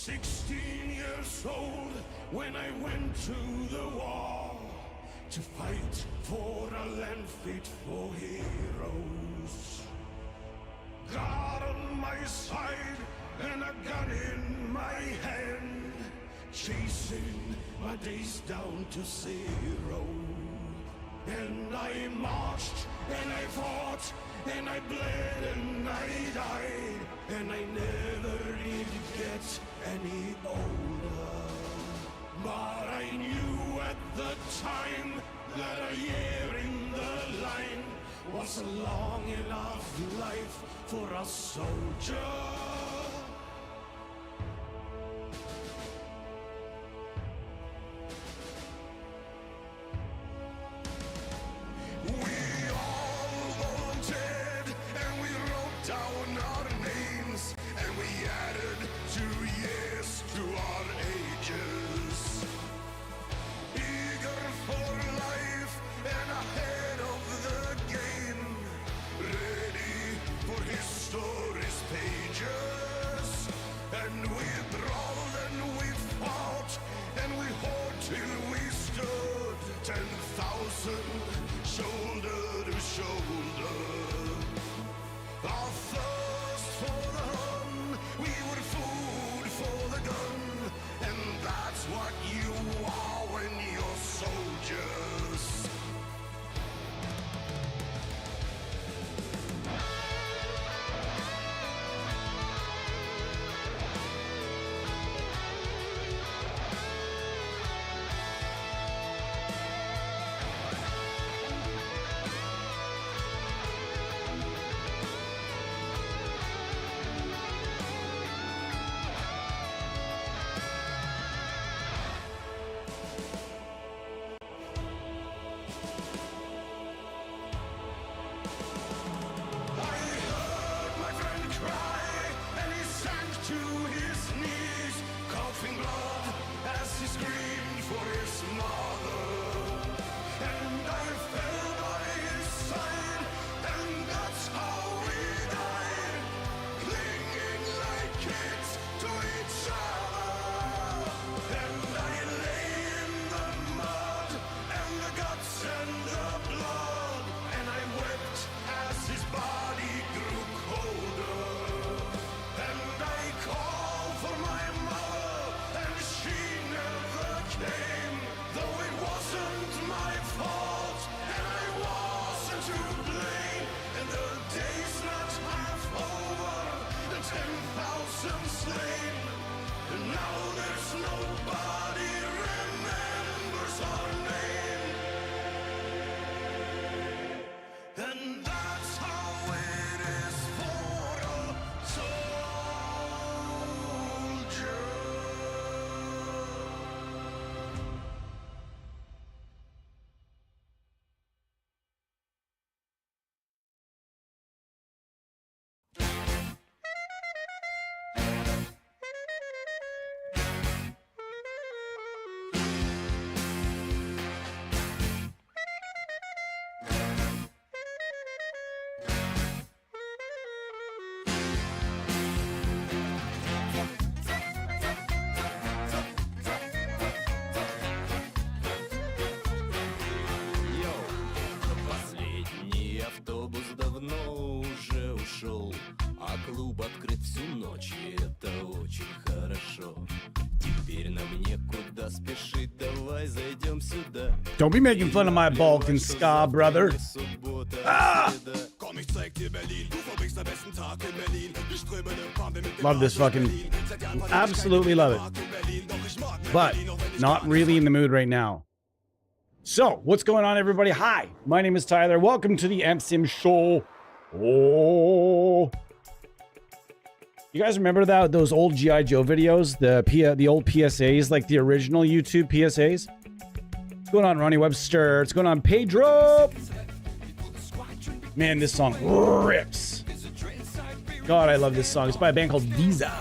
16 years old when I went to the war to fight for a land fit for heroes. God on my side and a gun in my hand, chasing my days down to zero. And I marched and I fought and I bled and I died, and I never did get any older. But I knew at the time that a year in the line was a long enough life for a soldier. Shoulder to shoulder, our thirst for the hun, we were food for the gun, and that's what you are when you're soldiers. Клуб открыт всю ночь, и это очень хорошо. Теперь нам некуда спешить, давай зайдем сюда. Don't be making fun of my Balkan ska, brother. Ah! Love this fucking... Absolutely love it. But not really in the mood right now. So, what's going on, everybody? Hi, my name is Tyler. Welcome to the MSim Show. Oh... You guys remember those old G.I. Joe videos? The old PSAs, like the original YouTube PSAs? What's going on, Ronnie Webster? What's going on, Pedro? Man, this song rips. God, I love this song. It's by a band called Visa.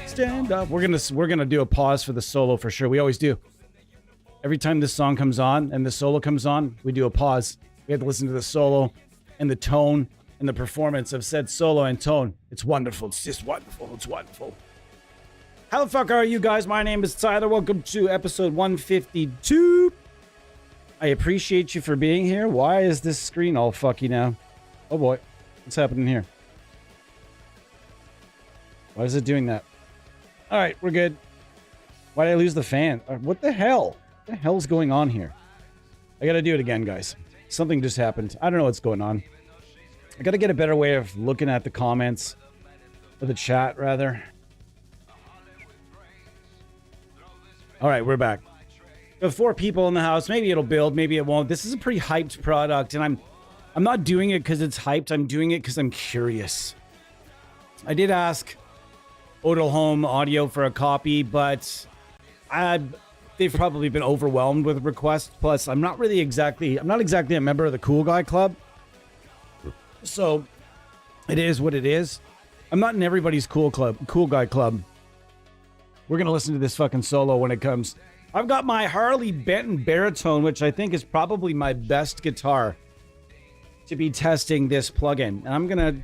Stand up. We're gonna do a pause for the solo for sure. We always do. Every time this song comes on and the solo comes on, we do a pause. We have to listen to the solo and the tone and the performance of said solo and tone. It's wonderful. It's just wonderful. It's wonderful. How the fuck are you guys? My name is Tyler. Welcome to episode 152. I appreciate you for being here. Why is this screen all fucky now? Oh boy. What's happening here? Why is it doing that? All right, we're good. Why did I lose the fan? What the hell? What the hell's going on here? I gotta do it again, guys. Something just happened. I don't know what's going on. I gotta get a better way of looking at the comments. Or the chat, rather. All right, we're back. We have 4 people in the house. Maybe it'll build, maybe it won't. This is a pretty hyped product, and I'm not doing it because it's hyped. I'm doing it because I'm curious. I did ask Odal Home Audio for a copy, but they've probably been overwhelmed with requests. Plus, I'm not exactly a member of the Cool Guy Club. So, it is what it is. I'm not in everybody's Cool Guy Club. We're going to listen to this fucking solo when it comes. I've got my Harley Benton baritone, which I think is probably my best guitar to be testing this plugin. And I'm going to...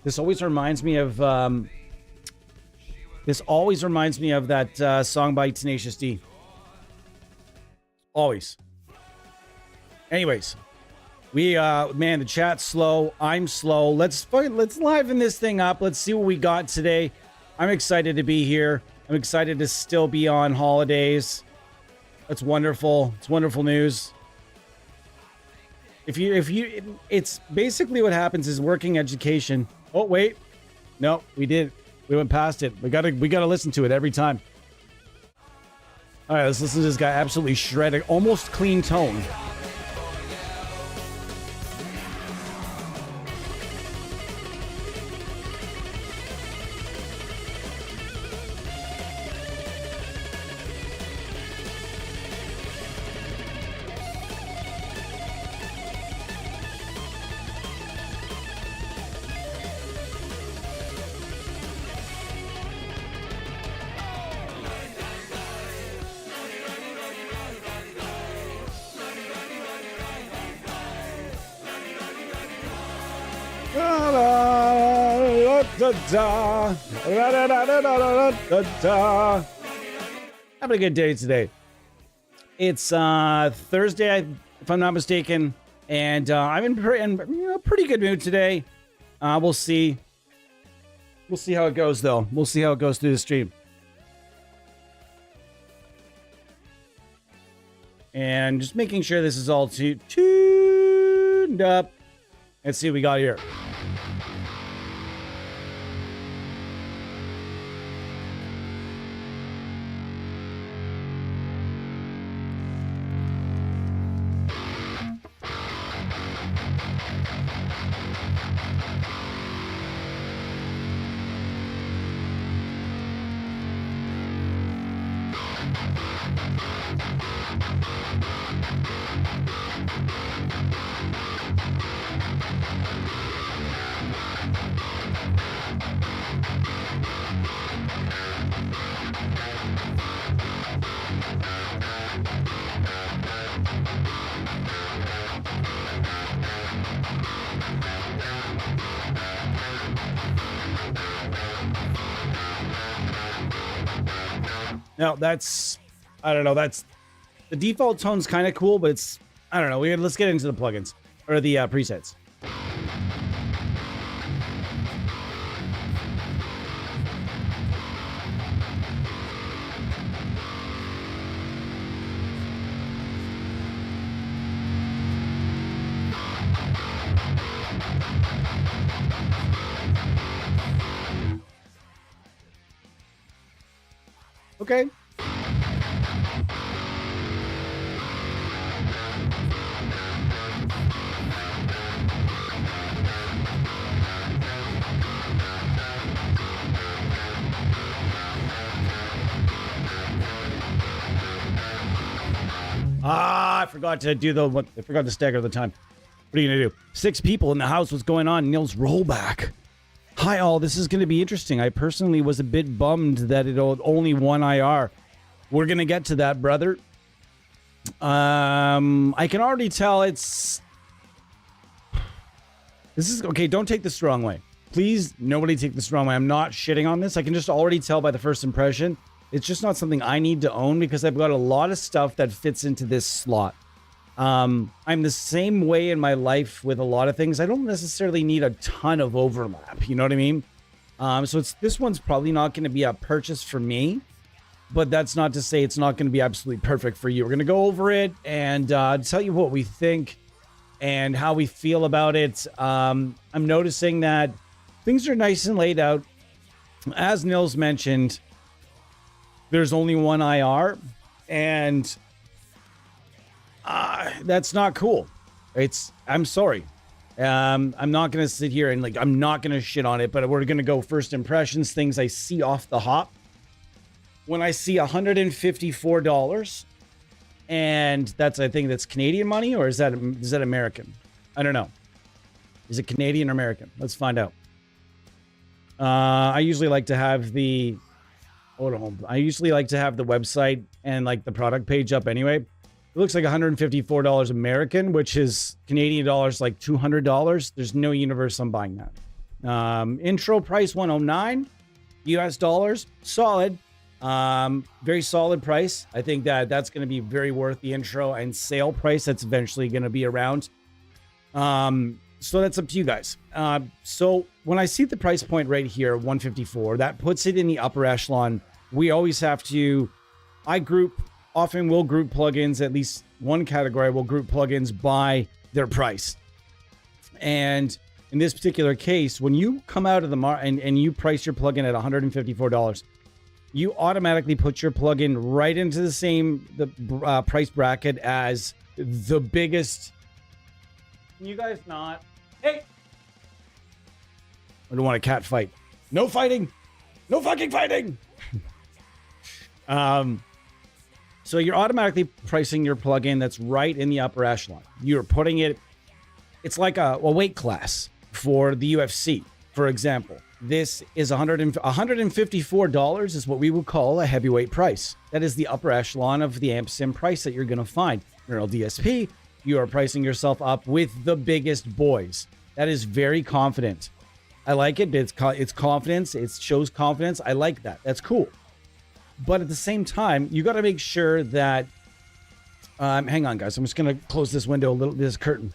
This always reminds me of... that song by Tenacious D. Always. Anyways. Man, the chat's slow. I'm slow. Let's liven this thing up. Let's see what we got today. I'm excited to be here. I'm excited to still be on holidays. That's wonderful. It's wonderful news. It's basically what happens is working education. Oh, wait. No, we went past it. We gotta listen to it every time. All right, let's listen to this guy absolutely shredding, almost clean tone. Having a good day today. It's Thursday, if I'm not mistaken, and I'm in a pretty good mood today. We'll see. We'll see how it goes, though. We'll see how it goes through the stream. And just making sure this is all tuned up. Let's see what we got here. Now that's, I don't know, that's, the default tone's kind of cool, but it's, I don't know, let's get into the plugins, or the presets. Okay. I forgot to do I forgot to stagger the time. What are you gonna do? 6 people in the house. What's going on? Neil's rollback. Hi all, this is going to be interesting. I personally was a bit bummed that it only one IR. We're going to get to that, brother. I can already tell it's... This is... Okay, don't take this the wrong way. please, nobody take this wrong way. I'm not shitting on this. I can just already tell by the first impression. It's just not something I need to own because I've got a lot of stuff that fits into this slot. I'm the same way in my life with a lot of things. I don't necessarily need a ton of overlap. You know what I mean? So this one's probably not going to be a purchase for me, but that's not to say it's not going to be absolutely perfect for you. We're going to go over it and tell you what we think and how we feel about it. I'm noticing that things are nice and laid out. As Nils mentioned, there's only one IR, and that's not cool. I'm sorry. I'm not going to sit here and I'm not going to shit on it, but we're going to go first impressions, things I see off the hop. When I see $154, and I think that's Canadian money, or is that American? I don't know. Is it Canadian or American? Let's find out. I usually like to have the website and the product page up anyway. It looks like $154 American, which is Canadian dollars, like $200. There's no universe I'm buying that. Intro price $109 US dollars. Solid. Very solid price. I think that's going to be very worth the intro and sale price that's eventually going to be around. So that's up to you guys. So when I see the price point right here, 154, that puts it in the upper echelon. We always have to, often will group plugins, at least one category will group plugins by their price. And in this particular case, when you come out of the market and you price your plugin at $154, you automatically put your plugin right into the same price bracket as the biggest. Can you guys not? Hey! I don't want a cat fight. No fighting! No fucking fighting! So you're automatically pricing your plugin that's right in the upper echelon. You're putting it, it's like a weight class for the UFC, for example. This is $154 is what we would call a heavyweight price. That is the upper echelon of the amp sim price that you're going to find. Neural DSP, you are pricing yourself up with the biggest boys. That is very confident. I like it. It's confidence. It shows confidence. I like that. That's cool. But at the same time, you got to make sure that, hang on guys. I'm just going to close this window a little, this curtain.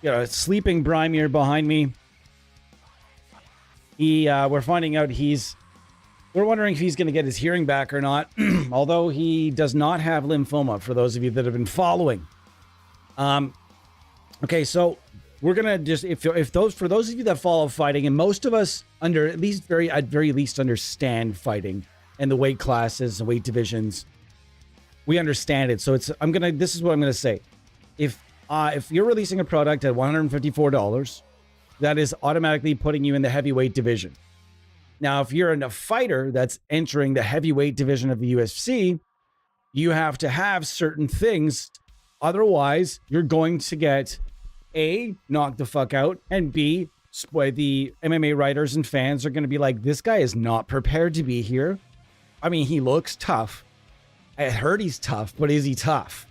You know, sleeping Brimir behind me. We're finding out we're wondering if he's going to get his hearing back or not. Although he does not have lymphoma, for those of you that have been following. Okay, so we're going to just, for those of you that follow fighting, and most of us at very least understand fighting and the weight classes and weight divisions, we understand it. So this is what I'm going to say. If you're releasing a product at $154, that is automatically putting you in the heavyweight division. Now, if you're a fighter that's entering the heavyweight division of the UFC, you have to have certain things. Otherwise, you're going to get A, knocked the fuck out, and B, the MMA writers and fans are going to be like, this guy is not prepared to be here. I mean, he looks tough. I heard he's tough, but is he tough?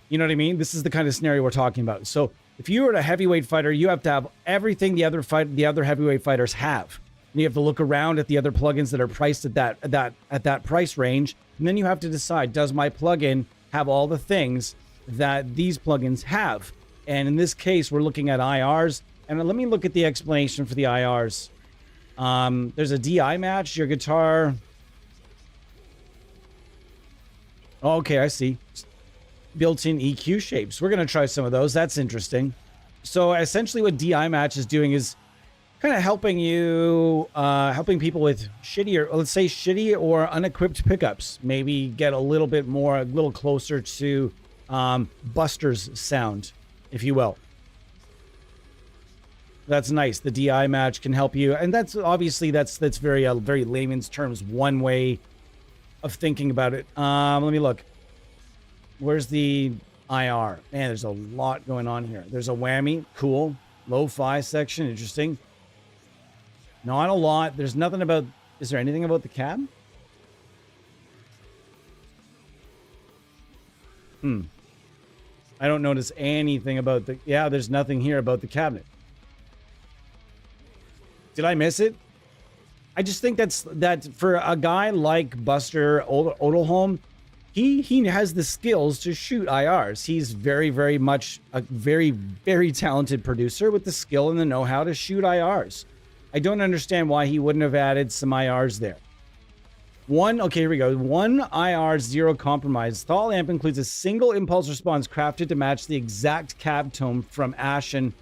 You know what I mean? This is the kind of scenario we're talking about. So if you are a heavyweight fighter, you have to have everything the other heavyweight fighters have. And you have to look around at the other plugins that are priced at that price range. And then you have to decide, does my plugin have all the things that these plugins have? And in this case, we're looking at IRs. And let me look at the explanation for the IRs. There's a DI match, your guitar. Okay, I see. Built-in EQ shapes. We're going to try some of those. That's interesting. So essentially what DI match is doing is kind of helping people with shitty or unequipped pickups. Maybe get a little closer to Buster's sound, if you will. That's nice. The DI match can help you. And that's obviously, that's very layman's terms, one way of thinking about it. Let me look. Where's the IR? Man, there's a lot going on here. There's a whammy. Cool. Lo-fi section. Interesting. Not a lot. There's nothing about... Is there anything about the cab? I don't notice anything about the, yeah, there's nothing here about the cabinet. Did I miss it? I just think that for a guy like Buster Odelholm, he has the skills to shoot IRs. He's very, very much a very, very talented producer with the skill and the know-how to shoot IRs. I don't understand why he wouldn't have added some IRs there. Okay, here we go. 1 IR, 0 compromise. THALL amp includes a single impulse response crafted to match the exact cab tone from Ashen.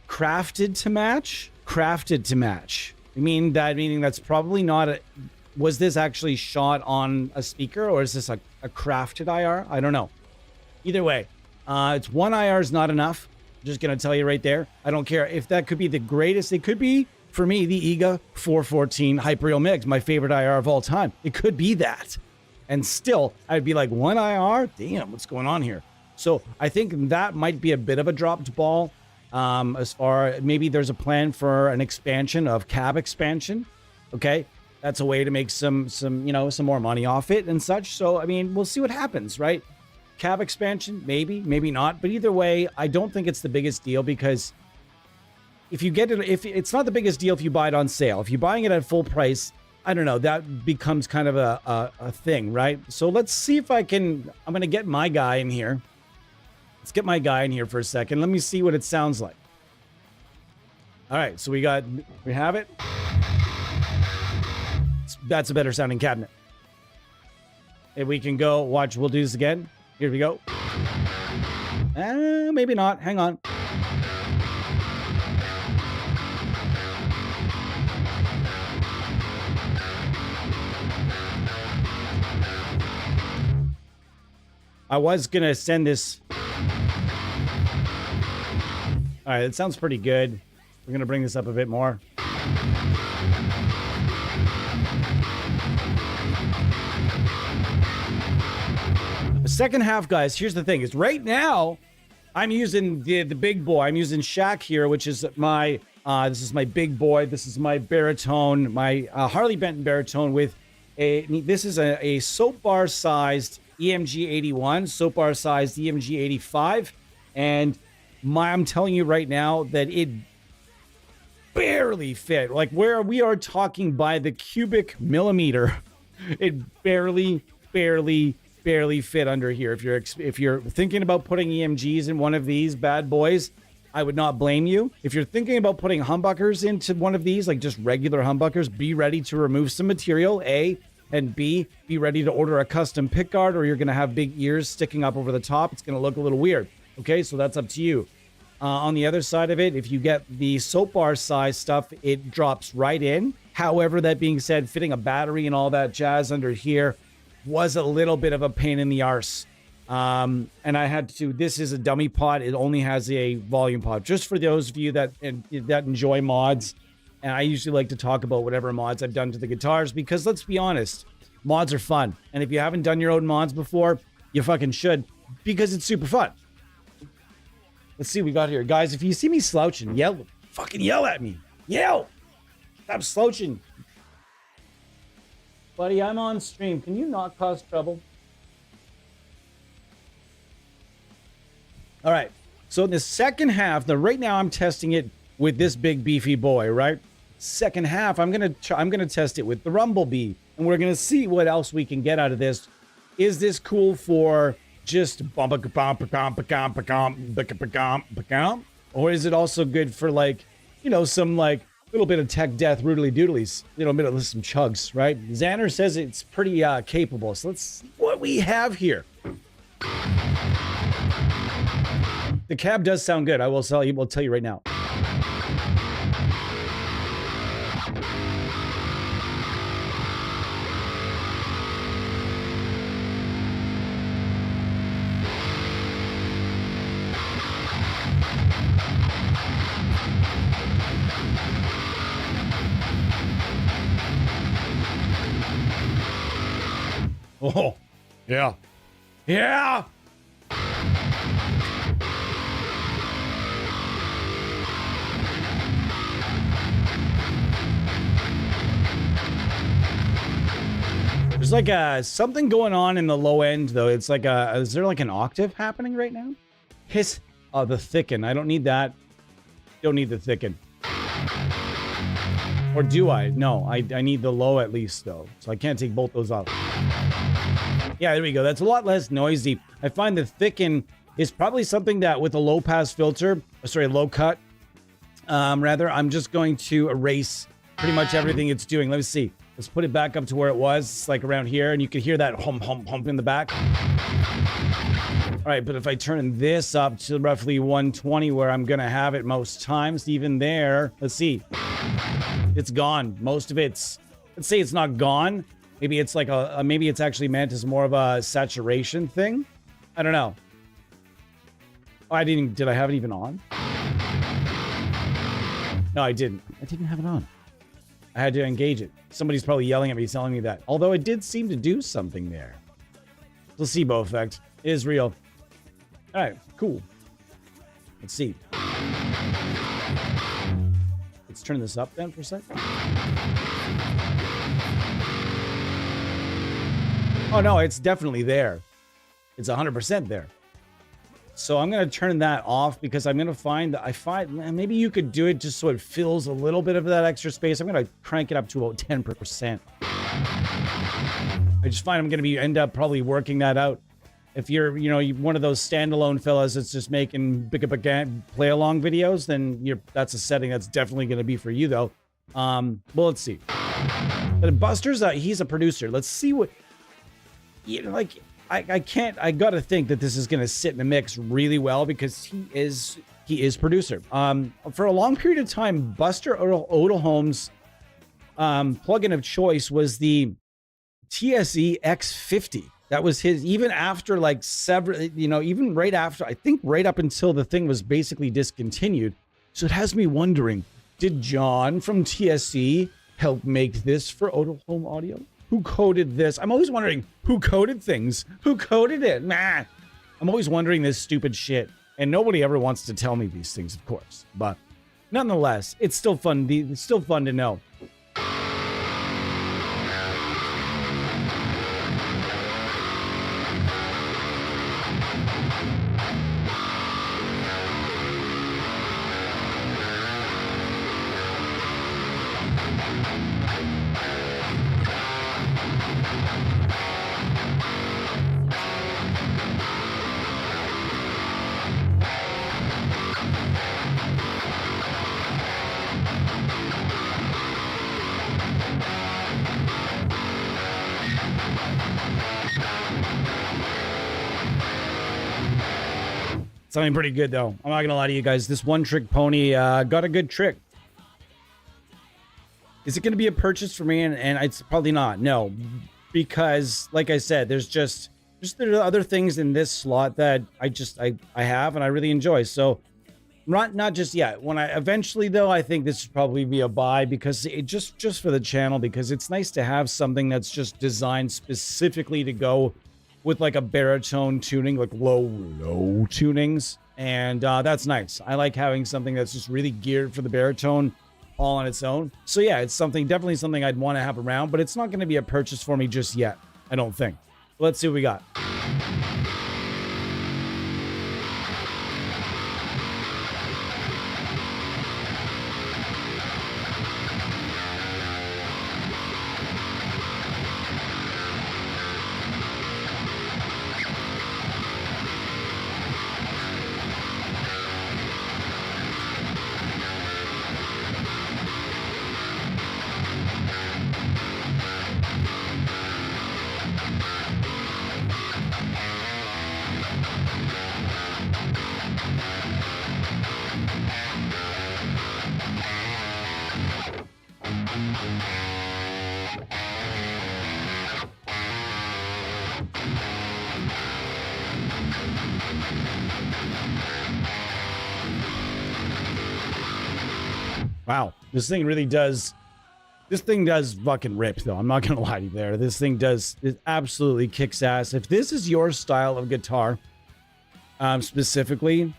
Crafted to match? Crafted to match. Meaning that's probably not a... Was this actually shot on a speaker, or is this a crafted IR? I don't know. Either way, it's 1 IR is not enough. I'm just going to tell you right there. I don't care if that could be the greatest. It could be, for me, the EGA 414 Hyperreal MIGs, my favorite IR of all time. It could be that. And still, I'd be like, 1 IR? Damn, what's going on here? So I think that might be a bit of a dropped ball. As far, maybe there's a plan for an expansion of cab expansion. Okay. That's a way to make some more money off it and such. So, I mean, we'll see what happens, right? Cab expansion, maybe, maybe not. But either way, I don't think it's the biggest deal, because if you get it, if it's not the biggest deal if you buy it on sale. If you're buying it at full price, I don't know, that becomes kind of a thing, right? So let's see if I'm going to get my guy in here. Let's get my guy in here for a second. Let me see what it sounds like. All right, so we have it. That's a better sounding cabinet. If we can go, watch, we'll do this again. Here we go. Maybe not. Hang on. I was going to send this. All right, it sounds pretty good. We're going to bring this up a bit more. The second half, guys, here's the thing, is right now I'm using the big boy. I'm using Shaq here, which is my this is my big boy. This is my baritone, my Harley Benton baritone with this is a soap bar sized EMG 81, soap bar sized EMG 85, and I'm telling you right now that it barely fit. Like, where we are talking by the cubic millimeter, it barely fit under here. If you're thinking about putting EMGs in one of these bad boys, I would not blame you. If you're thinking about putting humbuckers into one of these, like just regular humbuckers, be ready to remove some material, A, and B, be ready to order a custom pickguard, or you're going to have big ears sticking up over the top. It's going to look a little weird. Okay, so that's up to you. On the other side of it, if you get the soap bar size stuff, it drops right in. However, that being said, fitting a battery and all that jazz under here was a little bit of a pain in the arse. And I had to, this is a dummy pod. It only has a volume pod. Just for those of you that enjoy mods. And I usually like to talk about whatever mods I've done to the guitars, because let's be honest, mods are fun. And if you haven't done your own mods before, you fucking should, because it's super fun. Let's see what we got here. Guys, if you see me slouching, fucking yell at me. Yell! Stop slouching. Buddy, I'm on stream. Can you not cause trouble? All right. So in the second half, right now I'm testing it with this big beefy boy, right? Second half, I'm gonna test it with the Rumblebee, and we're gonna see what else we can get out of this. Is this cool for just or is it also good for, like, some like little bit of tech death, roodly doodlies, bit of some chugs, right? Xander says it's pretty capable. So let's see what we have here. The cab does sound good. I will tell you right now. Oh, yeah. Yeah! There's There's like a something going on in the low end though. It's like a, is there like an octave happening right now? Hiss. Oh, the thicken. I don't need that. Don't need the thicken. Or do I? No, I need the low at least though. So I can't take both those off. Yeah, there we go. That's a lot less noisy. I find the thicken is probably something that with a low pass filter, sorry, low cut, rather, I'm just going to erase pretty much everything it's doing. Let me see. Let's put it back up to where it was. It's like around here, and you can hear that hump, hump, hump in the back. All right, but if I turn this up to roughly 120, where I'm gonna have it most times, even there, let's see. It's gone. Most of it's, let's say it's not gone. Maybe it's like maybe it's actually meant as more of a saturation thing. I don't know. Oh, did I have it even on? No, I didn't. I didn't have it on. I had to engage it. Somebody's probably yelling at me, telling me that. Although it did seem to do something there. Placebo effect. It is real. All right, cool. Let's see. Let's turn this up then for a sec. Oh, no, it's definitely there. It's 100% there. So I'm going to turn that off because I'm going to find that maybe you could do it just so it fills a little bit of that extra space. I'm going to crank it up to about 10%. I just find I'm going to end up probably working that out. If you're, one of those standalone fellas that's just making big play along videos, then that's a setting that's definitely going to be for you though. Well, let's see. But Buster's, he's a producer. Let's see what, I gotta think that this is gonna sit in the mix really well because he is producer. For a long period of time, Buster Odelholm's plugin of choice was the TSE X50. That was his, even after like several, even right after, I think right up until the thing was basically discontinued. So it has me wondering, did John from TSE help make this for Odelholm Audio? Who coded this? I'm always wondering who coded things. Who coded it? Nah. I'm always wondering this stupid shit. And nobody ever wants to tell me these things, of course. But nonetheless, it's still fun. It's still fun to know. Something pretty good though. I'm not gonna lie to you guys. This one trick pony got a good trick. Is it gonna be a purchase for me? And it's probably not. No, because like I said, there's just there are other things in this slot that I have and I really enjoy. So not just yet. When I eventually though, I think this should probably be a buy because it just for the channel, because it's nice to have something that's just designed specifically to go with like a baritone tuning, like low tunings. And that's nice. I like having something that's just really geared for the baritone all on its own. So yeah, it's definitely something I'd want to have around, but it's not going to be a purchase for me just yet, I don't think. Let's see what we got. Wow, this thing does fucking rip though. I'm not gonna lie to you there. This thing it absolutely kicks ass. If this is your style of guitar, specifically,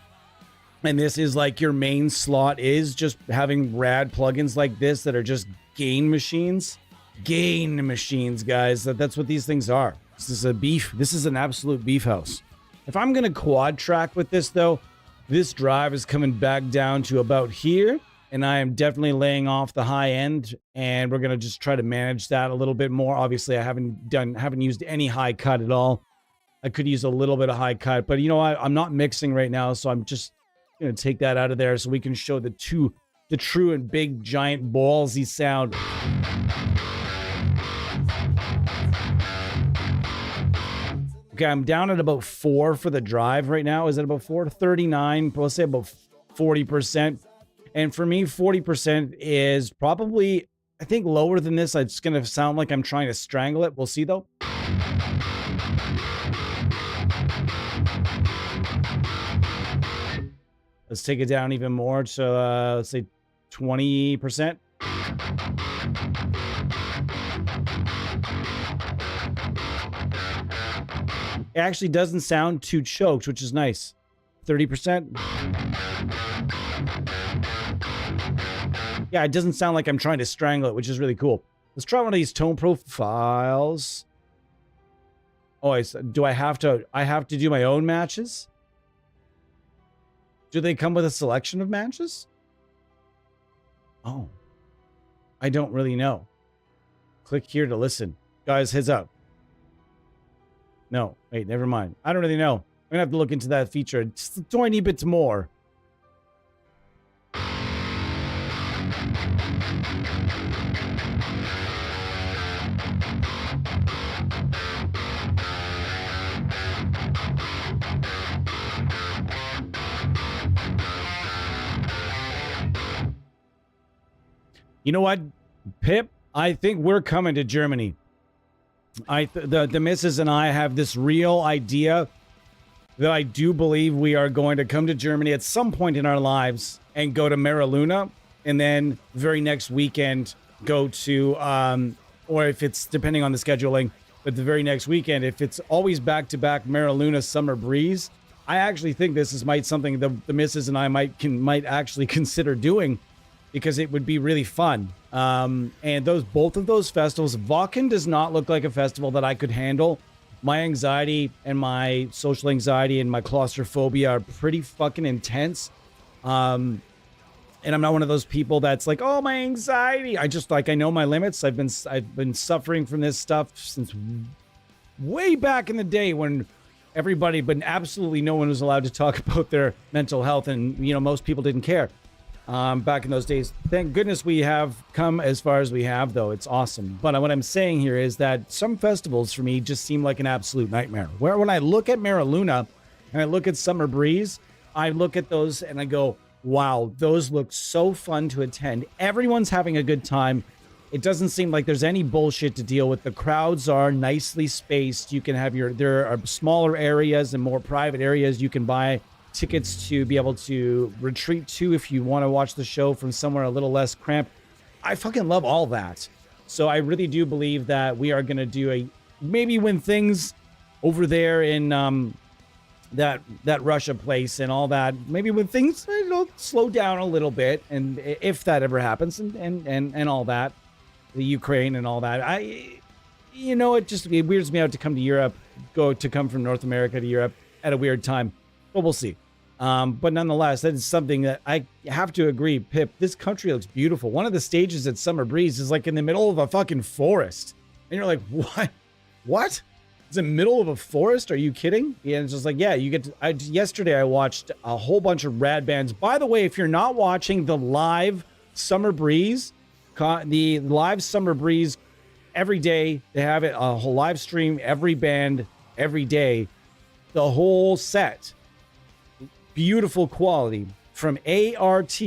and this is like your main slot is just having rad plugins like this that are just gain machines, gain machines, guys. That's what these things are. This is a beef. This is an absolute beef house. If I'm going to quad track with this, though, this drive is coming back down to about here, and I am definitely laying off the high end, and we're going to just try to manage that a little bit more. Obviously, I haven't used any high cut at all. I could use a little bit of high cut, but you know what? I'm not mixing right now, so I'm just going to take that out of there so we can show the true and big giant ballsy sound. Okay, I'm down at about 4 for the drive right now. Is it about 4? 39, let's say about 40%. And for me, 40% is probably, I think, lower than this. It's going to sound like I'm trying to strangle it. We'll see, though. Let's take it down even more to, let's say, 20%. It actually doesn't sound too choked, which is nice. 30%. Yeah, it doesn't sound like I'm trying to strangle it, which is really cool. Let's try one of these tone profiles. Oh, do I have to do my own matches? Do they come with a selection of matches? Oh, I don't really know. Click here to listen. Guys, heads up. No, wait, never mind. I don't really know. I'm gonna have to look into that feature just a tiny bit more. You know what, Pip? I think we're coming to Germany. The missus and I have this real idea that I do believe we are going to come to Germany at some point in our lives and go to Mariluna, and then very next weekend go to, or if it's depending on the scheduling, but the very next weekend, if it's always back-to-back Mariluna Summer Breeze, I actually think this is something the missus and I might actually consider doing, because it would be really fun. And both of those festivals, Wacken does not look like a festival that I could handle. My anxiety and my social anxiety and my claustrophobia are pretty fucking intense. And I'm not one of those people that's like, oh, my anxiety. I know my limits. I've been suffering from this stuff since way back in the day when everybody, but absolutely no one was allowed to talk about their mental health, and most people didn't care. Back in those days. Thank goodness we have come as far as we have, though. It's awesome. But what I'm saying here is that some festivals for me just seem like an absolute nightmare. Where when I look at Mariluna and I look at Summer Breeze, I look at those and I go, wow, those look so fun to attend. Everyone's having a good time. It doesn't seem like there's any bullshit to deal with. The crowds are nicely spaced. You can have there are smaller areas and more private areas you can buy tickets to be able to retreat to if you want to watch the show from somewhere a little less cramped. I fucking love all that. So I really do believe that we are going to do maybe when things over there in that Russia place and all that, maybe when things slow down a little bit, and if that ever happens, and all that, the Ukraine and all that, it weirds me out to come to Europe, come from North America to Europe at a weird time. But we'll see. But nonetheless, that is something that I have to agree, Pip, this country looks beautiful. One of the stages at Summer Breeze is like in the middle of a fucking forest. And you're like, what? What? It's in the middle of a forest? Are you kidding? Yeah, it's just like, yeah, you get to, yesterday I watched a whole bunch of rad bands. By the way, if you're not watching the live Summer Breeze, every day, they have it, a whole live stream, every band, every day, the whole set. Beautiful quality from ARTE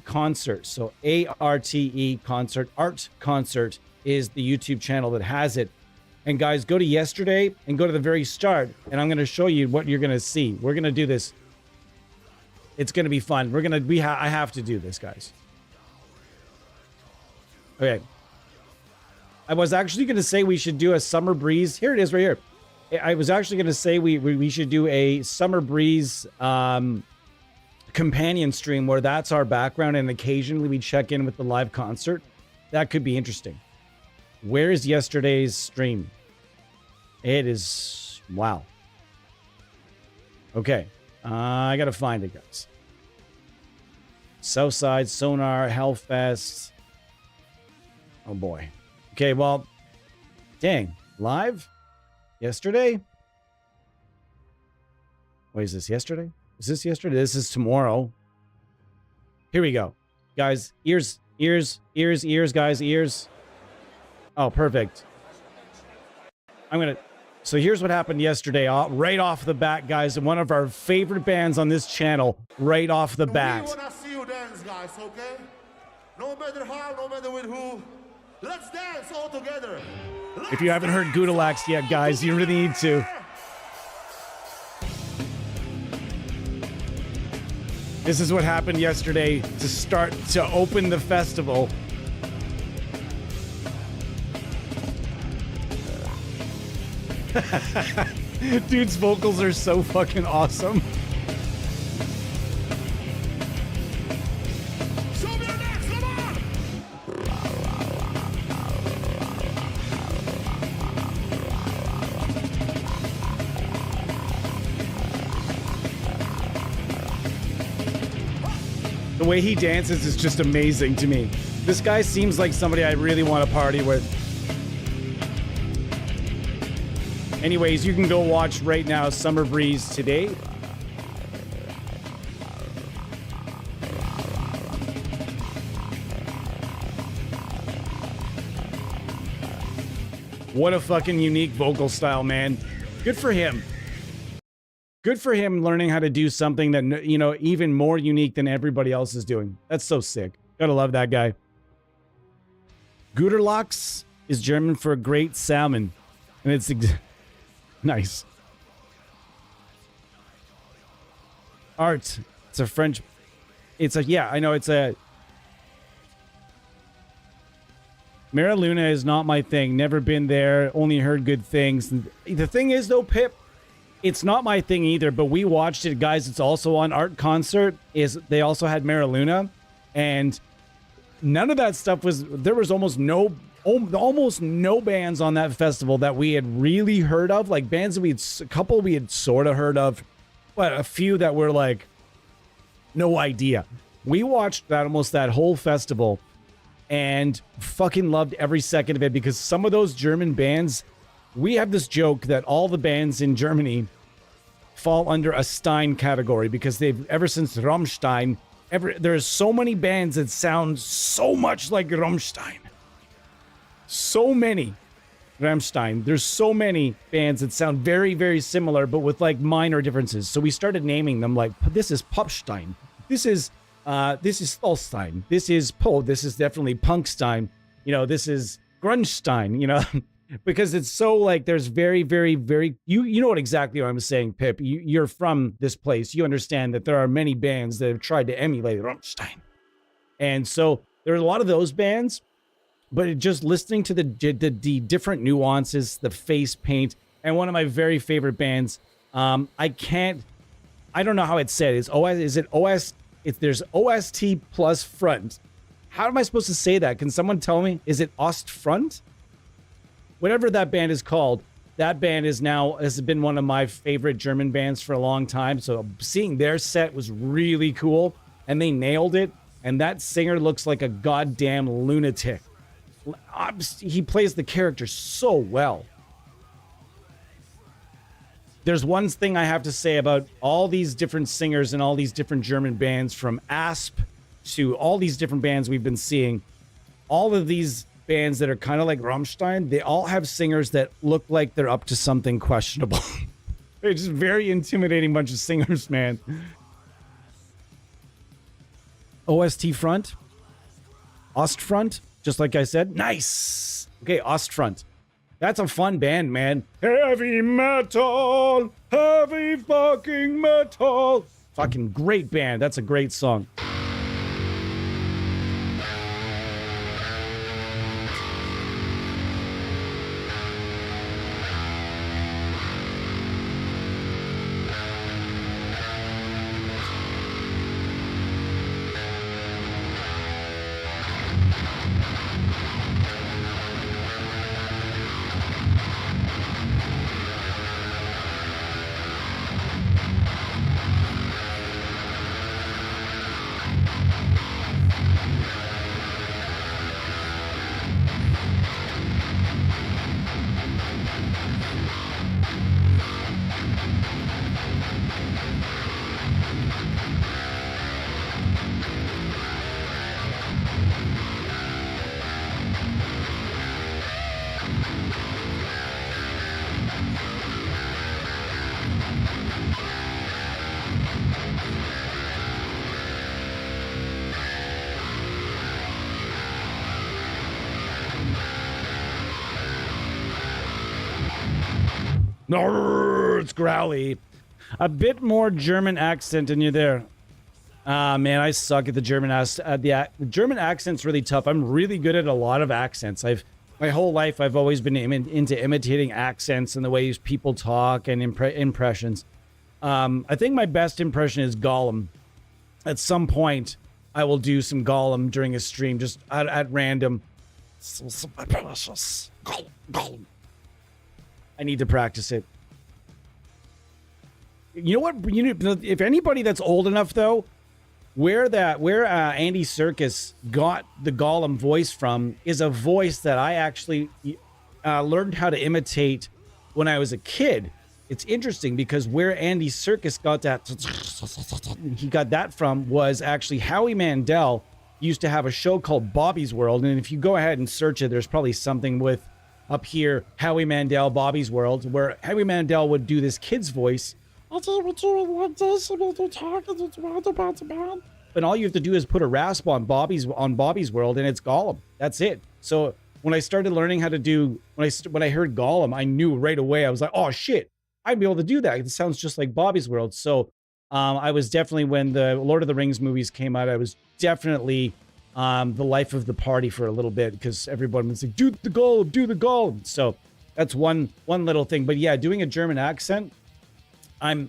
Concert. So ARTE Concert, Art Concert is the YouTube channel that has it. And guys, go to yesterday and go to the very start, and I'm going to show you what you're going to see. We're going to do this. It's going to be fun. I have to do this, guys. Okay. I was actually going to say we should do a Summer Breeze. Here it is right here. I was actually going to say we should do a Summer Breeze companion stream where that's our background, and occasionally we check in with the live concert. That could be interesting. Where is yesterday's stream? It is... Wow. Okay. I gotta find it, guys. Southside, Sonar, Hellfest. Oh, boy. Okay, well... Dang. Live? Yesterday? Wait, is this yesterday? Is this yesterday? This is tomorrow. Here we go. Guys, ears, guys, ears. Oh, perfect. So here's what happened yesterday, right off the bat, guys. One of our favorite bands on this channel, right off the bat. We wanna see you dance, guys, okay? No matter how, no matter with who. Let's dance all together. If you haven't heard Gudalax yet, guys, you really need to. This is what happened yesterday to open the festival. Dude's vocals are so fucking awesome. Show me your dance, come on! The way he dances is just amazing to me. This guy seems like somebody I really want to party with. Anyways, you can go watch right now Summer Breeze today. What a fucking unique vocal style, man. Good for him. Good for him learning how to do something that, you know, even more unique than everybody else is doing. That's so sick. Gotta love that guy. Guterlachs is German for great salmon. And it's nice. Art. It's a French. It's a, yeah, I know it's a. Mara Luna is not my thing. Never been there. Only heard good things. The thing is, though, Pip, it's not my thing either, but we watched it, guys. It's also on Art Concert. They also had Mara Luna, and none of that stuff was. There was almost no bands on that festival that we had really heard of. Like bands that a couple we had sort of heard of, but a few that were like, no idea. We watched that whole festival, and fucking loved every second of it because some of those German bands. We have this joke that all the bands in Germany fall under a Stein category because they've, ever since Rammstein, there's so many bands that sound so much like Rammstein. So many. Rammstein. There's so many bands that sound very, very similar, but with like minor differences. So we started naming them like, this is Popstein. This is Stolstein. This is definitely Punkstein. You know, this is Grungstein, you know. Because it's so like there's very, very, very you know what exactly what I'm saying, Pip. You're from this place. You understand that there are many bands that have tried to emulate Rammstein. And so there are a lot of those bands, but just listening to the different nuances, the face paint, and one of my very favorite bands, I don't know how it's said. There's OST plus front. How am I supposed to say that? Can someone tell me? Is it Ostfront? Whatever that band is called, that band has been one of my favorite German bands for a long time. So seeing their set was really cool, and they nailed it. And that singer looks like a goddamn lunatic. He plays the character so well. There's one thing I have to say about all these different singers and all these different German bands, from Asp to all these different bands we've been seeing. All of these bands that are kind of like Rammstein, they all have singers that look like they're up to something questionable. They're just very intimidating bunch of singers, man. OST front? Ostfront? Just like I said? Nice! Okay, Ostfront. That's a fun band, man. Heavy metal! Heavy fucking metal! Fucking great band. That's a great song. No, it's growly. A bit more German accent, and you're there. Man, I suck at the German accent. The German accent's really tough. I'm really good at a lot of accents. My whole life I've always been into imitating accents and the ways people talk and impressions. I think my best impression is Gollum. At some point, I will do some Gollum during a stream, just at random. My precious Gollum. I need to practice it. You know what? If anybody that's old enough though, where Andy Serkis got the Gollum voice from is a voice that I actually learned how to imitate when I was a kid. It's interesting because where Andy Serkis got that from was actually Howie Mandel used to have a show called Bobby's World, and if you go ahead and search it, there's probably something with up here, Howie Mandel, Bobby's World, where Howie Mandel would do this kid's voice. And all you have to do is put a rasp on Bobby's World, and it's Gollum. That's it. So when I started learning how to do, when I heard Gollum, I knew right away. I was like, oh shit, I'd be able to do that. It sounds just like Bobby's World. So I was definitely, when the Lord of the Rings movies came out, I was definitely the life of the party for a little bit because everyone was like, do the Gollum. So that's one little thing. But yeah, doing a German accent, I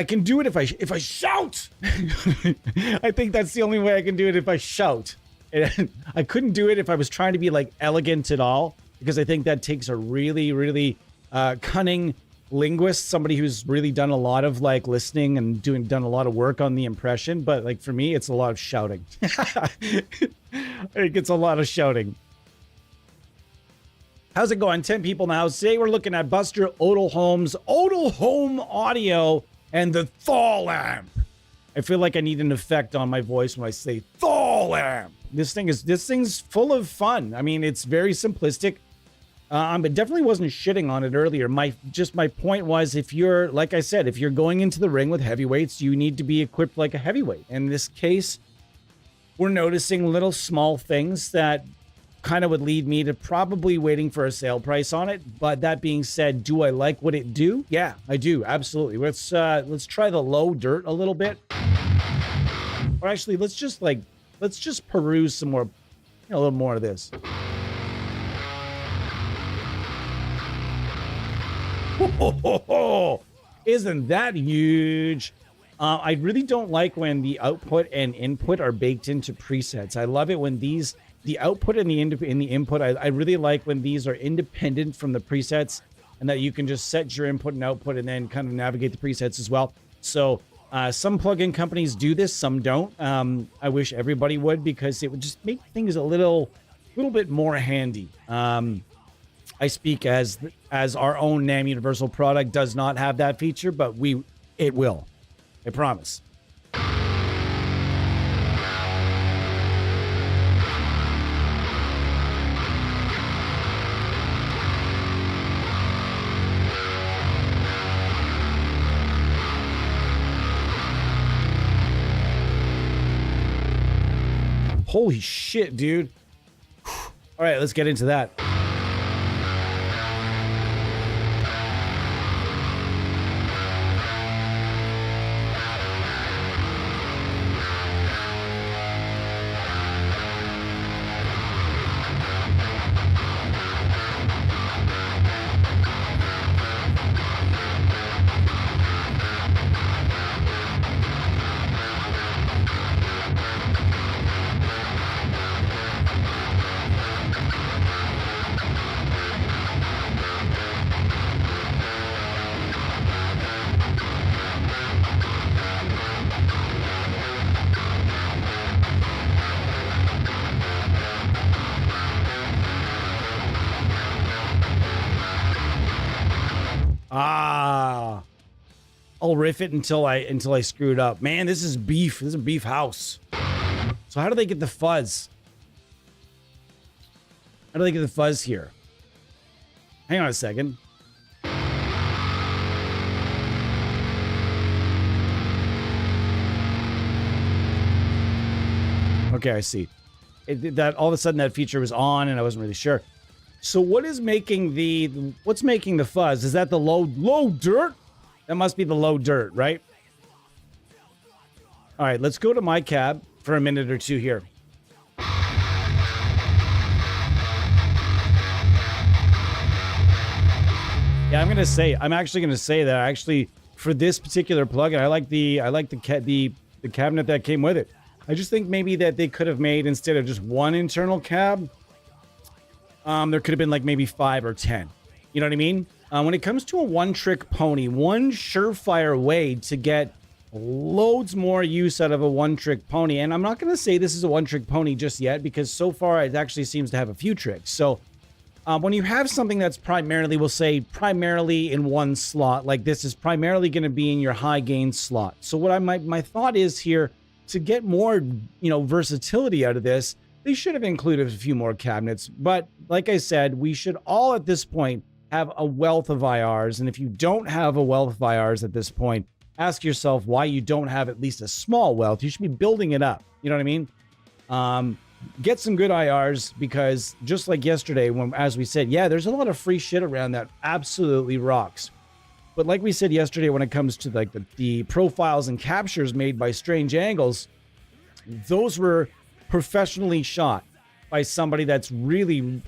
can do it if I shout. I think that's the only way I can do it, if I shout. And I couldn't do it if I was trying to be like elegant at all, because I think that takes a really, really cunning linguist, somebody who's really done a lot of like listening and done a lot of work on the impression. But like for me, it's a lot of shouting. It gets a lot of shouting. How's it going? 10 people in the house. Today we're looking at Buster Odell-Holmes' Odell Home Audio and the THALL amp. I feel like I need an effect on my voice when I say THALL amp. This thing's full of fun. I mean, it's very simplistic. But definitely wasn't shitting on it earlier. My point was, if you're, like I said, if you're going into the ring with heavyweights, you need to be equipped like a heavyweight. In this case, we're noticing little small things that kind of would lead me to probably waiting for a sale price on it. But that being said, do I like what it do? Yeah, I do. Absolutely. Let's try the low dirt a little bit. Or actually, let's just peruse some more, a little more of this. Isn't that huge? I really don't like when the output and input are baked into presets. I love it when the output and the input, I really like when these are independent from the presets, and that you can just set your input and output and then kind of navigate the presets as well. So some plugin companies do this, some don't. I wish everybody would, because it would just make things a little bit more handy. I speak as our own NAMM Universal product does not have that feature, but it will. I promise. Holy shit, dude. All right, let's get into that. I'll riff it until I screw it up. Man, this is beef. This is a beef house. So how do they get the fuzz? How do they get the fuzz here? Hang on a second. Okay, I see. That all of a sudden that feature was on and I wasn't really sure. So what's making the fuzz? Is that the low dirt? That must be the low dirt, right? All right, let's go to my cab for a minute or two here. Yeah, I'm actually gonna say that for this particular plugin, I like the cabinet that came with it. I just think maybe that they could have made, instead of just one internal cab, there could have been like maybe 5 or 10. You know what I mean? When it comes to a one-trick pony, one surefire way to get loads more use out of a one-trick pony, and I'm not going to say this is a one-trick pony just yet, because so far it actually seems to have a few tricks. So when you have something that's primarily in one slot, like this is primarily going to be in your high gain slot. So what my thought is here, to get more, versatility out of this, they should have included a few more cabinets. But like I said, we should all at this point have a wealth of IRs. And if you don't have a wealth of IRs at this point, ask yourself why you don't have at least a small wealth. You should be building it up. You know what I mean? Get some good IRs, because just like yesterday, as we said, yeah, there's a lot of free shit around that absolutely rocks. But like we said yesterday, when it comes to like the profiles and captures made by Strange Angles, those were professionally shot by somebody that's really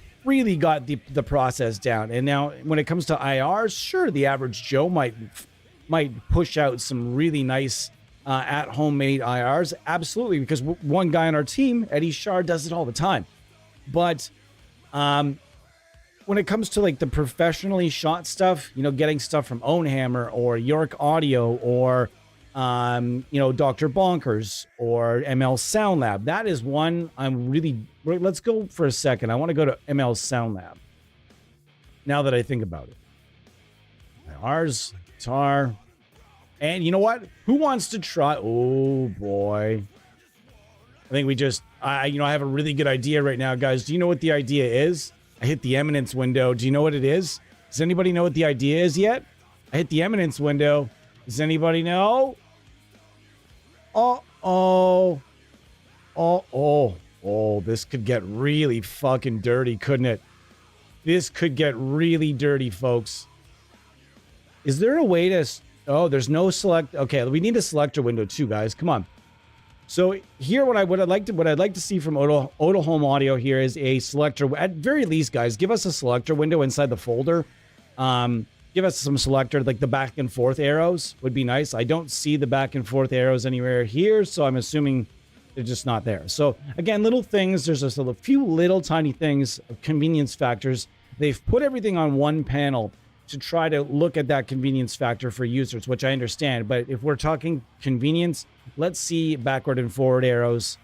got the process down. And now when it comes to IRs, sure, the average Joe might push out some really nice at-home made IRs. Absolutely, because one guy on our team, Eddie Shar, does it all the time. But when it comes to like the professionally shot stuff, getting stuff from Ownhammer or York Audio or, Dr. Bonkers or ML Sound Lab, that is one let's go for a second. I want to go to ML Sound Lab now that I think about it. Ours, guitar, and you know what? Who wants to try? Oh boy. I think I have a really good idea right now, guys. Do you know what the idea is? I hit the Eminence window. Do you know what it is? Does anybody know what the idea is yet? I hit the Eminence window. Does anybody know? Oh, this could get really fucking dirty, couldn't it? This could get really dirty, folks. Is there a way to... Oh, there's no select... Okay, we need a selector window too, guys. Come on. So here, what I'd like to see from Auto Home Audio here is a selector. At very least, guys, give us a selector window inside the folder. Give us some selector, like the back and forth arrows would be nice. I don't see the back and forth arrows anywhere here, so I'm assuming they're just not there. So again, little things. There's just a few little tiny things, convenience factors. They've put everything on one panel to try to look at that convenience factor for users, which I understand. But if we're talking convenience, let's see backward and forward arrows.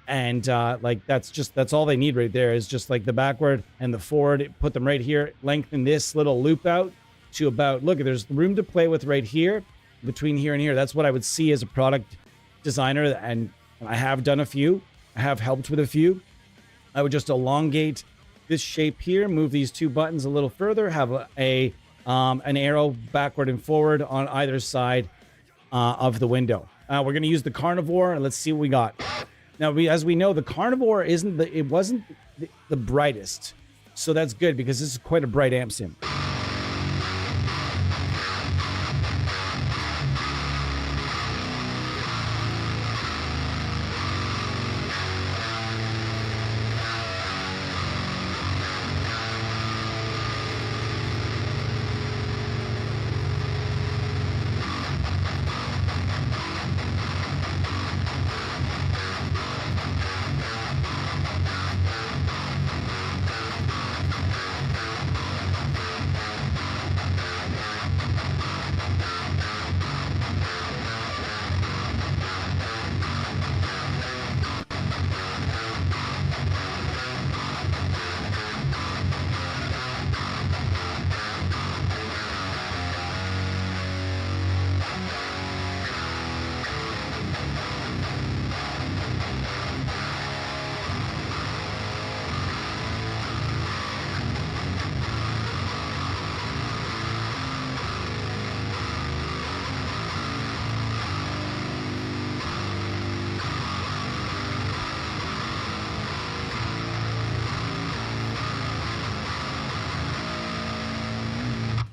And that's all they need right there, is just like the backward and the forward. Put them right here. Lengthen this little loop out to about, look, there's room to play with right here, between here and here. That's what I would see as a product designer. And I have done a few. I have helped with a few. I would just elongate this shape here, move these two buttons a little further, have an arrow backward and forward on either side of the window. We're going to use the Carnivore, and let's see what we got. Now, as we know, the Carnivore wasn't the brightest, so that's good, because this is quite a bright amp sim.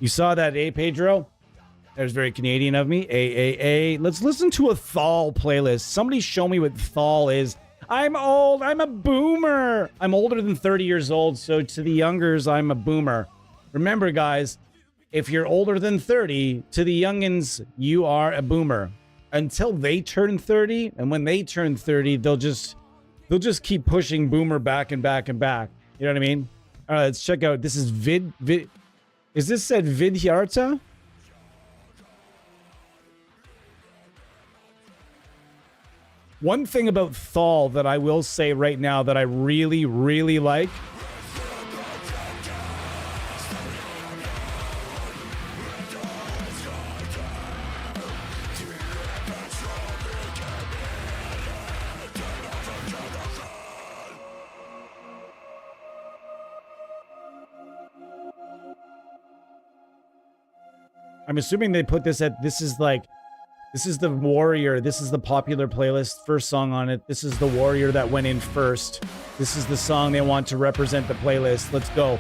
You saw that, eh, Pedro? That was very Canadian of me. A. Let's listen to a THALL playlist. Somebody show me what THALL is. I'm old. I'm a boomer. I'm older than 30 years old, so to the youngers, I'm a boomer. Remember, guys, if you're older than 30, to the youngins, you are a boomer. Until they turn 30, and when they turn 30, they'll just keep pushing boomer back and back and back. You know what I mean? All right, let's check out. This is vid. Is this said Vidyarta? One thing about THALL that I will say right now that I really, really like. I'm assuming they put this at, this is the warrior. This is the popular playlist, first song on it. This is the warrior that went in first. This is the song they want to represent the playlist. Let's go.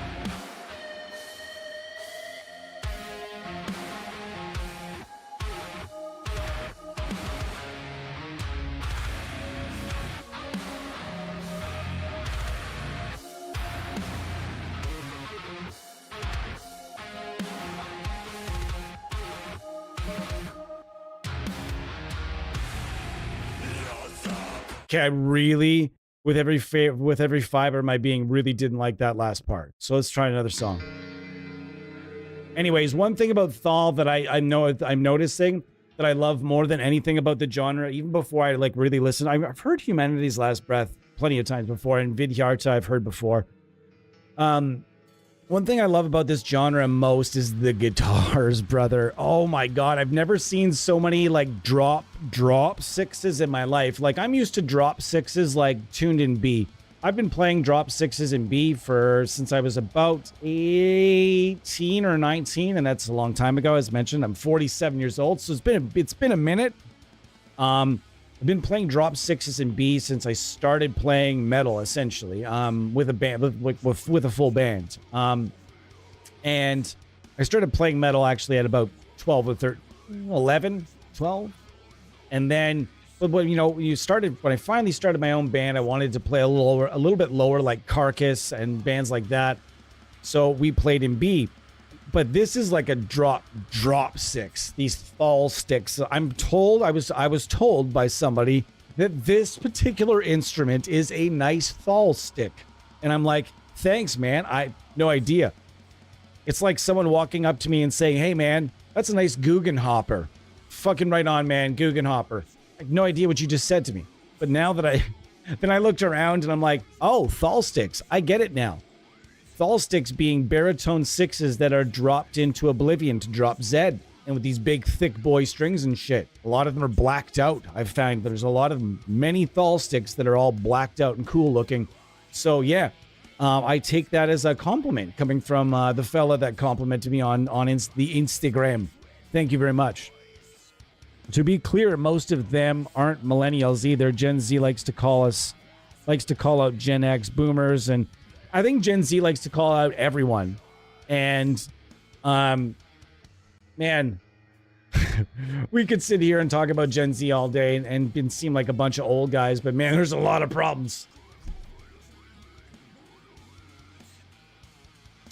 Okay, I really, with every fiber of my being, really didn't like that last part. So let's try another song. Anyways, one thing about THALL that I'm noticing that I love more than anything about the genre, even before I like really listen, I've heard Humanity's Last Breath plenty of times before, and Vidyarta I've heard before. One thing I love about this genre most is the guitars, brother. Oh my god, I've never seen so many like drop sixes in my life. Like, I'm used to drop sixes like tuned in B. I've been playing drop sixes in B since I was about 18 or 19, and that's a long time ago. As mentioned, I'm 47 years old, so it's been a minute. I've been playing drop sixes in B since I started playing metal, essentially, with a band, with a full band. And I started playing metal actually at about 12 or 13, 11, 12. And then, but when I finally started my own band, I wanted to play a little bit lower, like Carcass and bands like that. So we played in B. But this is like a drop six. These THALL sticks. I was told by somebody that this particular instrument is a nice THALL stick, and I'm like, thanks, man. I no idea. It's like someone walking up to me and saying, "Hey, man, that's a nice Guggenhopper." Fucking right on, man. Guggenhopper. I have no idea what you just said to me. But now that I looked around and I'm like, oh, THALL sticks. I get it now. THALL sticks being baritone sixes that are dropped into oblivion to drop Z, and with these big thick boy strings and shit. A lot of them are blacked out. I've found there's a lot of many THALL sticks that are all blacked out and cool looking. So yeah, I take that as a compliment coming from the fella that complimented me on the Instagram. Thank you very much. To be clear, most of them aren't millennials either. Gen Z likes to call out Gen X boomers, and I think Gen Z likes to call out everyone. And, man, we could sit here and talk about Gen Z all day and seem like a bunch of old guys, but man, there's a lot of problems.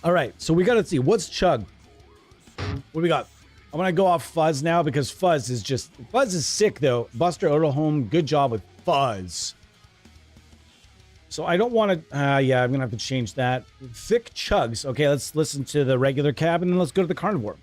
All right, so we got to see. What's Chug? What do we got? I'm going to go off Fuzz now because Fuzz is sick, though. Buster Odelholm, good job with Fuzz. So I don't want to, yeah, I'm going to have to change that. Thick Chugs. Okay, let's listen to the regular cab and then let's go to the carnivore.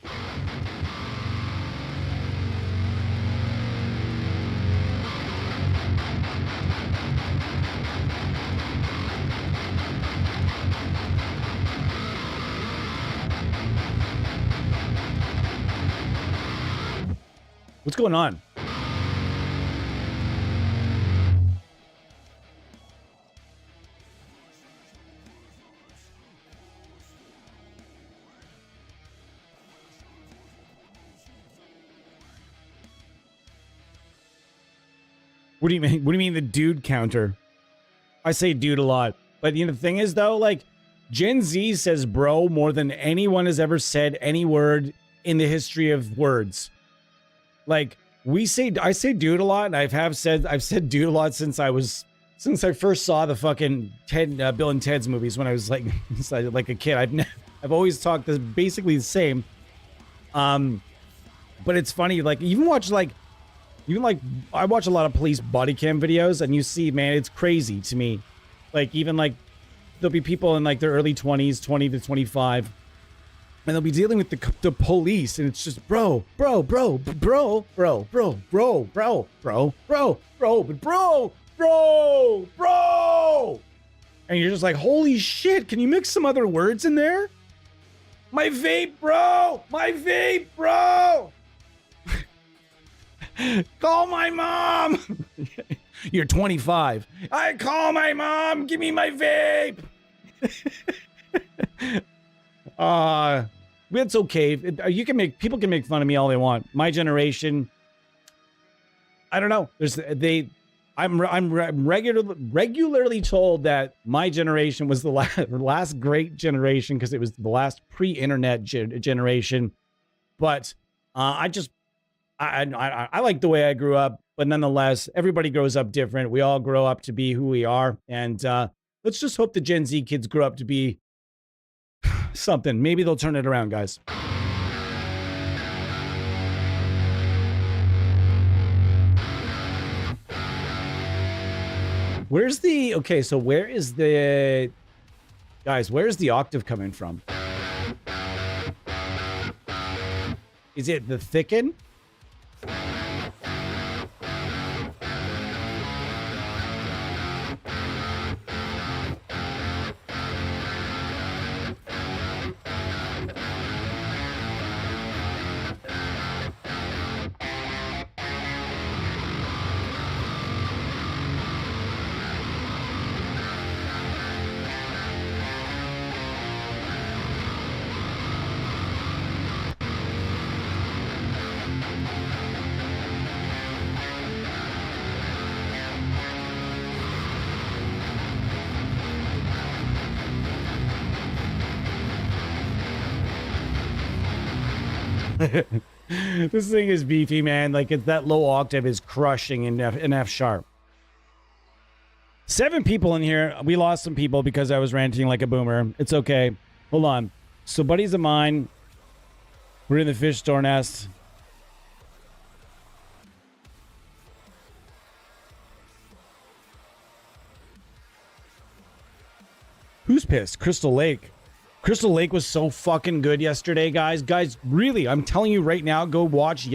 What's going on? What do you mean? What do you mean the dude counter? I say dude a lot. But the thing is though, like, Gen Z says bro more than anyone has ever said any word in the history of words. Like I say dude a lot, and I've said dude a lot since I first saw the fucking Bill and Ted's movies when I was like like a kid. I've always talked this basically the same. But it's funny, like I watch a lot of police body cam videos, and you see, man, it's crazy to me. Like even like there'll be people in like their early 20s, 20 to 25, and they'll be dealing with the police, and it's just bro, and you're just like, holy shit, can you mix some other words in there? My vape, bro! My vape, bro! Call my mom! You're 25. I call my mom! Give me my vape! It's okay. People can make fun of me all they want. My generation, I don't know. I'm regularly told that my generation was the last great generation because it was the last pre-internet generation. But I like the way I grew up. But nonetheless, everybody grows up different. We all grow up to be who we are. And let's just hope the Gen Z kids grow up to be something. Maybe they'll turn it around, guys. Where's the octave coming from? Is it the thicken? This thing is beefy, man. Like, it's that low octave is crushing in F sharp. 7 people in here. We lost some people because I was ranting like a boomer. It's okay. Hold on. So buddies of mine, we're in the fish store nest. Who's pissed? Crystal Lake. Crystal Lake was so fucking good yesterday, guys. Guys, really, I'm telling you right now, go watch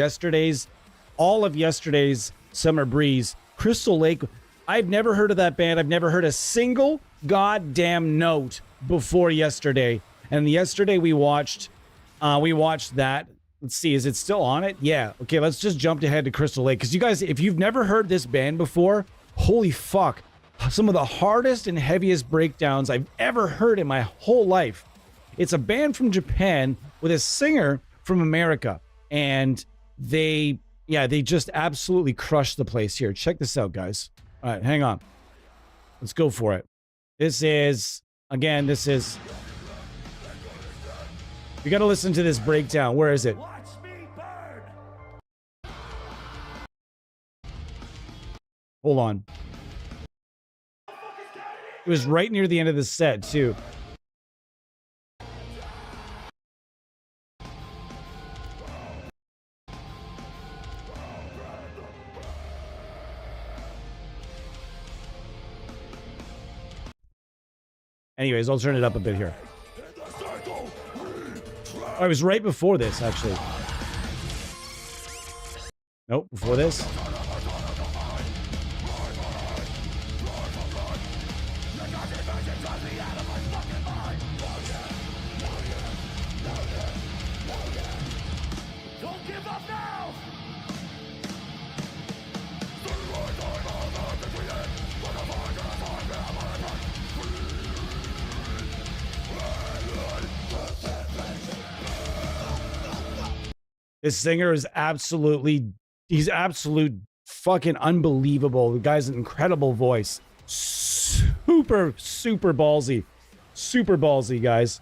all of yesterday's Summer Breeze. Crystal Lake, I've never heard of that band. I've never heard a single goddamn note before yesterday. And yesterday we watched that. Let's see, is it still on it? Yeah. Okay, let's just jump ahead to Crystal Lake. Because you guys, if you've never heard this band before, holy fuck. Some of the hardest and heaviest breakdowns I've ever heard in my whole life. It's a band from Japan with a singer from America. And they just absolutely crushed the place here. Check this out, guys. All right, hang on. Let's go for it. This is... You got to listen to this breakdown. Where is it? Watch me burn. Hold on. It was right near the end of the set, too. Anyways, I'll turn it up a bit here. Oh, it was right before this, actually. Nope, before this. Don't give up now. This singer is he's absolute fucking unbelievable. The guy's an incredible voice. Super, super ballsy. Super ballsy, guys.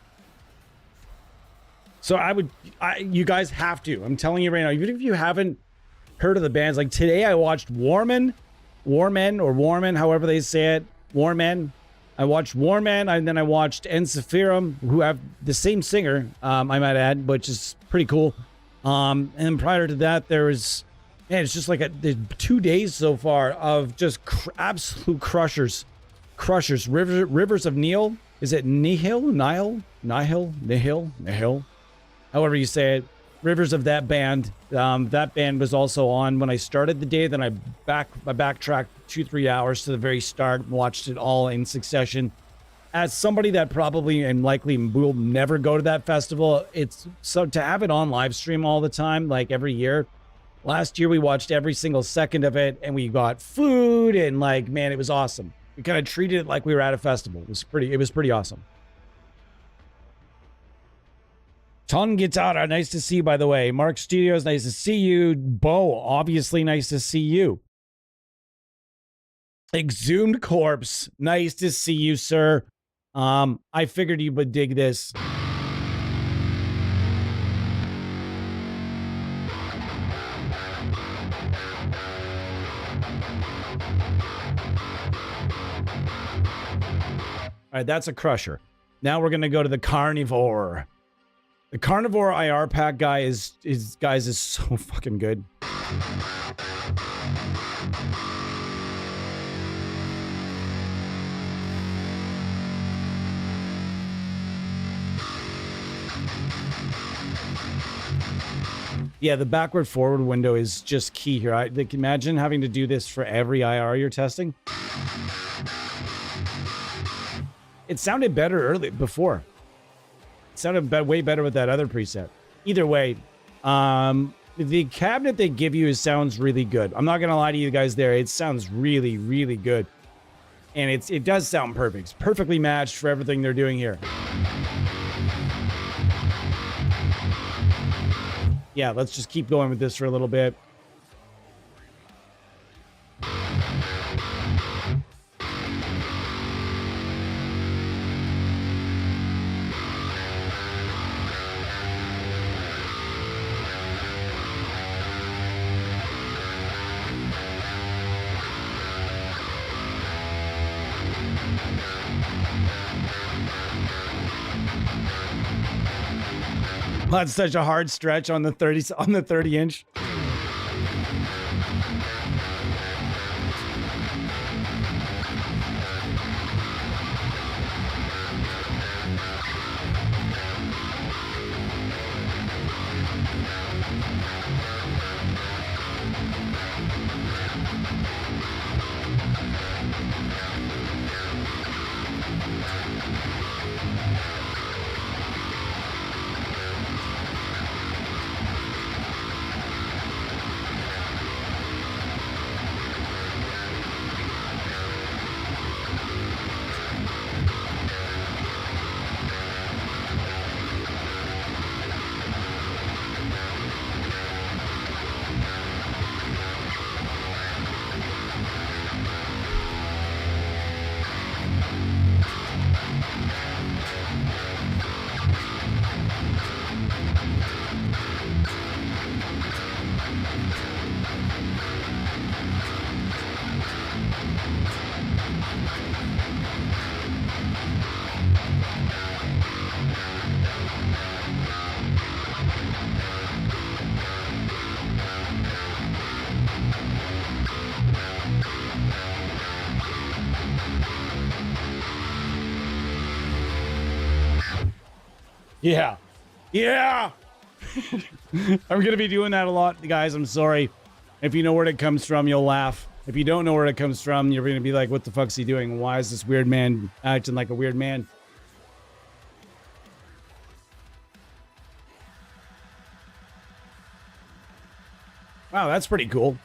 So you guys have to. I'm telling you right now, even if you haven't heard of the bands, like today I watched Warmen, however they say it, Warmen. I watched Warmen, and then I watched Ensiferum, who have the same singer, I might add, which is pretty cool. And prior to that, there was, man, it's just like there's 2 days so far of just absolute crushers. Rivers of Nihil. Is it Nihil? However you say it. Rivers of that band. That band was also on when I started the day. Then I backtracked 2-3 hours to the very start and watched it all in succession. As somebody that probably and likely will never go to that festival, it's so to have it on live stream all the time, like every year. Last year we watched every single second of it, and we got food, and like, man, it was awesome. We kind of treated it like we were at a festival. It was pretty awesome. Ton Guitarra, nice to see you, by the way. Mark Studios, nice to see you. Bo, obviously nice to see you. Exhumed Corpse, nice to see you, sir. I figured you would dig this. All right, that's a crusher. Now we're gonna go to the Carnivore. The Carnivore IR pack guy is so fucking good. Yeah, the backward forward window is just key here. Like, imagine having to do this for every IR you're testing. It sounded better before. It sounded way better with that other preset. Either way, the cabinet they give you sounds really good. I'm not gonna lie to you guys there. It sounds really, really good. And it does sound perfect. It's perfectly matched for everything they're doing here. Yeah, let's just keep going with this for a little bit. That's such a hard stretch on the 30 inch. Yeah. Yeah. I'm going to be doing that a lot, guys. I'm sorry. If you know where it comes from, you'll laugh. If you don't know where it comes from, you're going to be like, what the fuck's he doing? Why is this weird man acting like a weird man? Wow, that's pretty cool.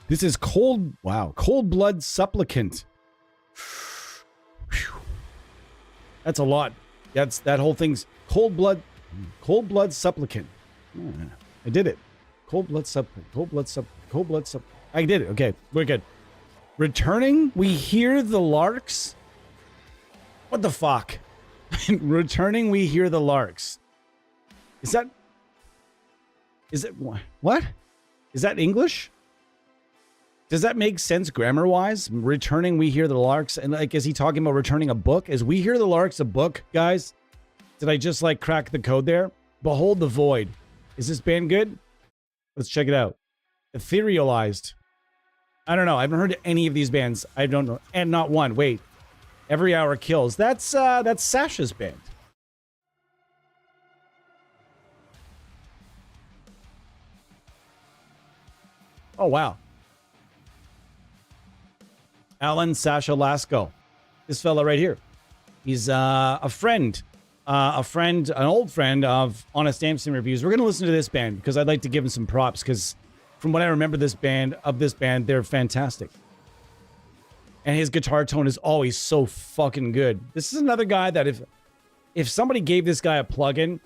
This is Cold Blood Supplicant. Whew. That's a lot. That whole thing's Cold Blood Supplicant. I did it. Cold Blood Supplicant. I did it. Okay, we're good. Returning, we hear the larks. What the fuck? Returning, we hear the larks. Is it what? Is that English? Does that make sense grammar-wise? Returning, we hear the larks. And like, is he talking about returning a book? Is we hear the larks a book, guys? Did I just like crack the code there? Behold the void. Is this band good? Let's check it out. Etherealized. I don't know. I haven't heard any of these bands. I don't know. And not one. Wait. Every Hour Kills. That's Sasha's band. Oh, wow. Alan Sasha Lasko. This fella right here. He's a friend, an old friend of Honest Amson Reviews. We're going to listen to this band because I'd like to give him some props because from what I remember this band, they're fantastic. And his guitar tone is always so fucking good. This is another guy that if somebody gave this guy a plugin,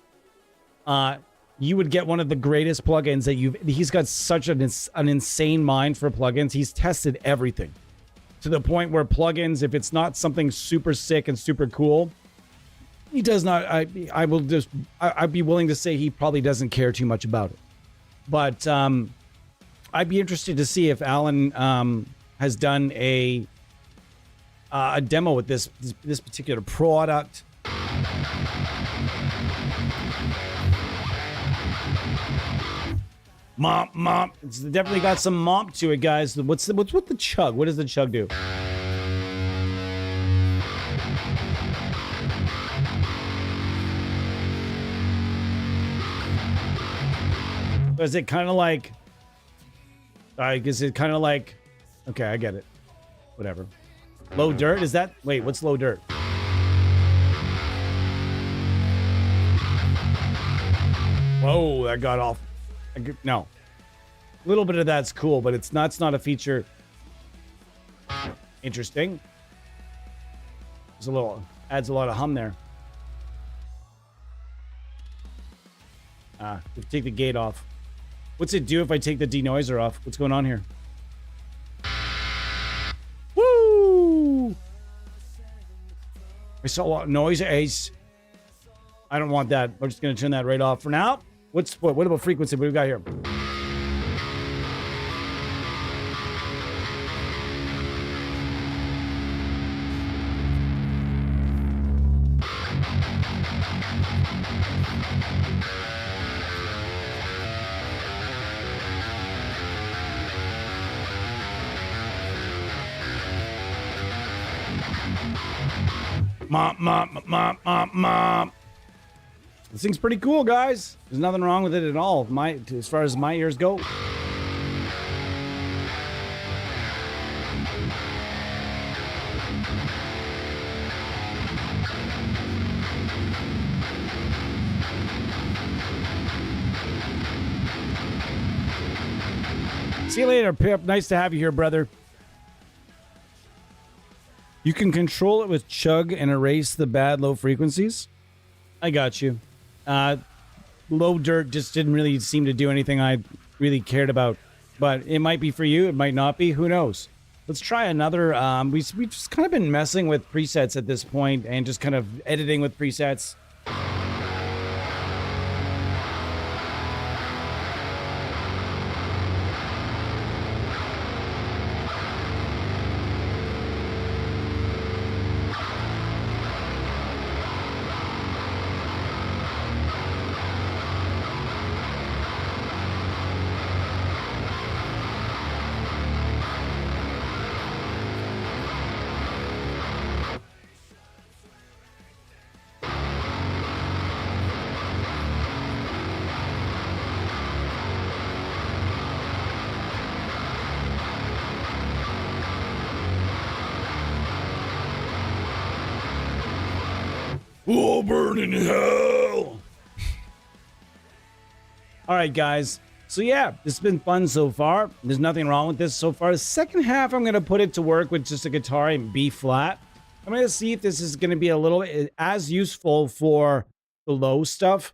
you would get one of the greatest plugins that he's got such an insane mind for plugins. He's tested everything to the point where plugins, if it's not something super sick and super cool, he does not, I'd be willing to say he probably doesn't care too much about it. But I'd be interested to see if Alan has done a demo with this particular product. Mop. It's definitely got some mop to it, guys. What's with the chug? What does the chug do? Is it kind of like... is it kind of like... Okay, I get it. Whatever. Low dirt? Is that... Wait, what's low dirt? Whoa, that got off. No. A little bit of that's cool, but it's not a feature. Interesting. Adds a lot of hum there. If you take the gate off. What's it do if I take the denoiser off? What's going on here? Woo! I saw a lot of noise. Ace. I don't want that. We're just going to turn that right off for now. What about frequency? What do we got here? Mop. This thing's pretty cool, guys. There's nothing wrong with it at all, as far as my ears go. See you later, Pip. Nice to have you here, brother. You can control it with chug and erase the bad low frequencies. I got you. Low dirt just didn't really seem to do anything I really cared about. But it might be for you. It might not be. Who knows? Let's try another. We've just kind of been messing with presets at this point and just kind of editing with presets. Oh, burn in hell. All right, guys. So, yeah, this has been fun so far. There's nothing wrong with this so far. The second half, I'm going to put it to work with just a guitar in B flat. I'm going to see if this is going to be a little as useful for the low stuff.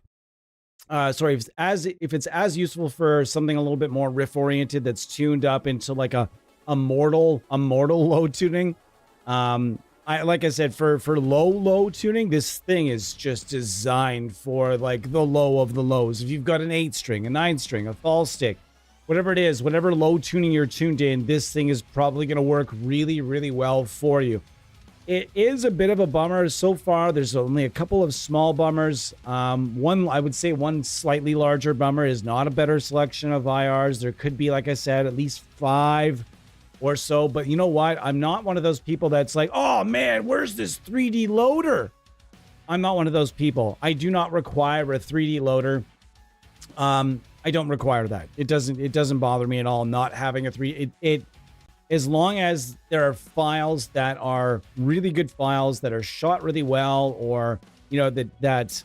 Sorry, if it's as useful for something a little bit more riff oriented that's tuned up into like a mortal low tuning. like I said, for low tuning, this thing is just designed for like the low of the lows. If you've got an 8-string, a 9-string, a THALL stick, whatever it is, whatever low tuning you're tuned in, this thing is probably going to work really, really well for you. It is a bit of a bummer so far. There's only a couple of small bummers. One, I would say one slightly larger bummer is not a better selection of IRs. There could be, like I said, at least 5 or so. But you know what? I'm not one of those people that's like, oh man, where's this 3D loader? I'm not one of those people. I do not require a 3D loader. I don't require that. It doesn't bother me at all not having a 3D. As long as there are files that are really good files that are shot really well, or you know that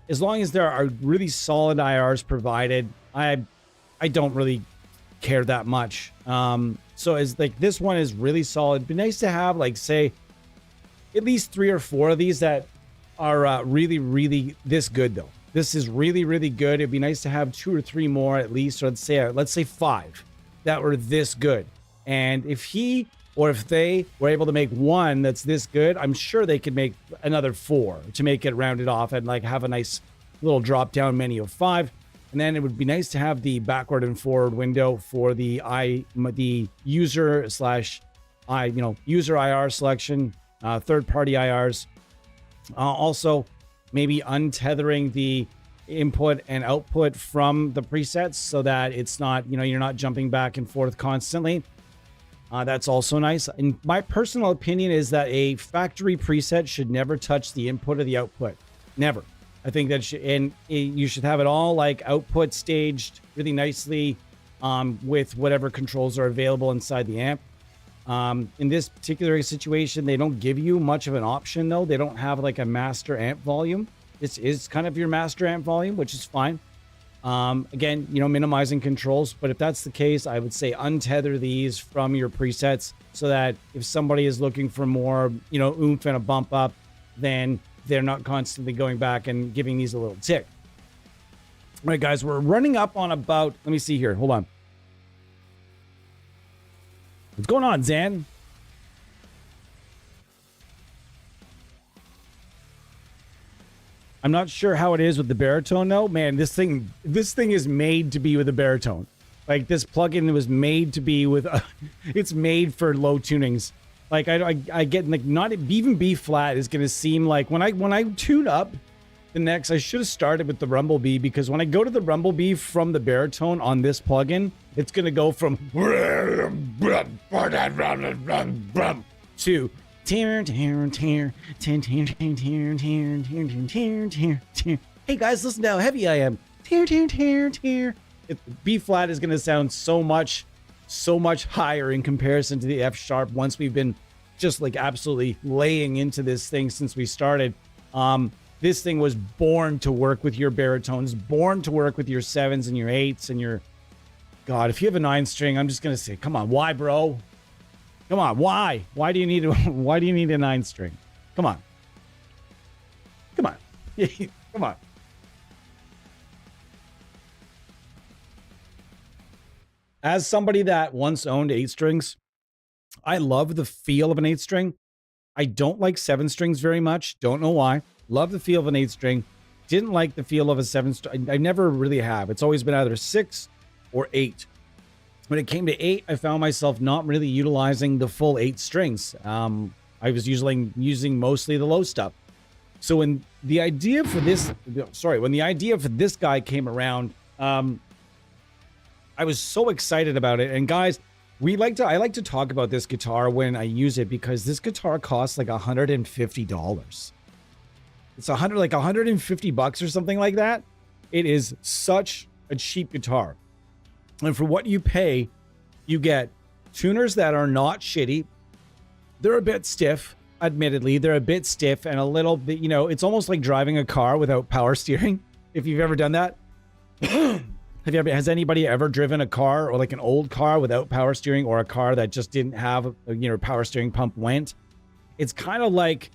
as long as there are really solid IRs provided, I don't really care that much. So as like this one is really solid. It'd be nice to have like say at least 3 or 4 of these that are really this good though. This is really good. It'd be nice to have 2 or 3 more at least, or let's say 5 that were this good. And if he or if they were able to make one that's this good, I'm sure they could make another 4 to make it rounded off and like have a nice little drop down menu of 5. And then it would be nice to have the backward and forward window for the user user IR selection, third party IRs. Also, maybe untethering the input and output from the presets so that it's not, you're not jumping back and forth constantly. That's also nice. And my personal opinion is that a factory preset should never touch the input or the output. Never. I think that you should have it all like output staged really nicely with whatever controls are available inside the amp. In this particular situation, they don't give you much of an option though. They don't have like a master amp volume. This is kind of your master amp volume, which is fine. Again, minimizing controls, but if that's the case, I would say untether these from your presets so that if somebody is looking for more, oomph and a bump up, then they're not constantly going back and giving these a little tick. All right, guys, we're running up on about, let me see here. Hold on. What's going on, Zan? I'm not sure how it is with the baritone though. Man, this thing is made to be with a baritone. Like this plugin was made to be with it's made for low tunings. Like I get like not even B flat is going to seem like when I tune up the next, I should have started with the Rumblebee, because when I go to the Rumblebee from the baritone on this plugin, it's going to go from to hey guys, listen to how heavy I am. B flat is going to sound so much higher in comparison to the F sharp once we've been just like absolutely laying into this thing since we started. This thing was born to work with your baritones, born to work with your 7s and your 8s and your, God, if you have a 9-string, I'm just going to say, come on, why, bro? Come on, why? Why do you need a 9-string? Come on. Come on. Come on. As somebody that once owned 8-strings, I love the feel of an 8-string. I don't like 7-strings very much. Don't know why. Love the feel of an 8-string. Didn't like the feel of a 7-string. I never really have. It's always been either 6 or 8. When it came to 8, I found myself not really utilizing the full 8 strings. I was usually using mostly the low stuff. So when the idea for this guy came around, I was so excited about it. And guys, I like to talk about this guitar when I use it, because this guitar costs like $150. It's like $150 or something like that. It is such a cheap guitar. And for what you pay, you get tuners that are not shitty. They're a bit stiff, admittedly. They're a bit stiff and a little bit, it's almost like driving a car without power steering. If you've ever done that. Has anybody ever driven a car or like an old car without power steering, or a car that just didn't have, power steering pump went? It's kind of like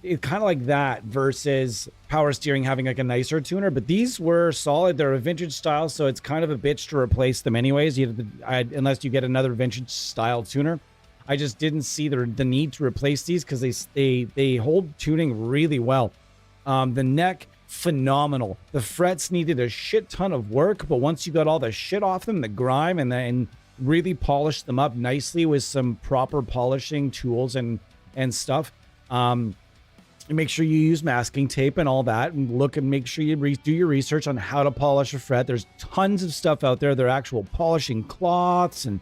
that versus power steering having like a nicer tuner. But these were solid. They're a vintage style, so it's kind of a bitch to replace them anyways, unless you get another vintage style tuner. I just didn't see the need to replace these because they hold tuning really well. The neck, phenomenal. The frets needed a shit ton of work, but once you got all the shit off them, the grime, and really polished them up nicely with some proper polishing tools and stuff. Make sure you use masking tape and all that, and look and make sure you do your research on how to polish a fret. There's tons of stuff out there. There are actual polishing cloths and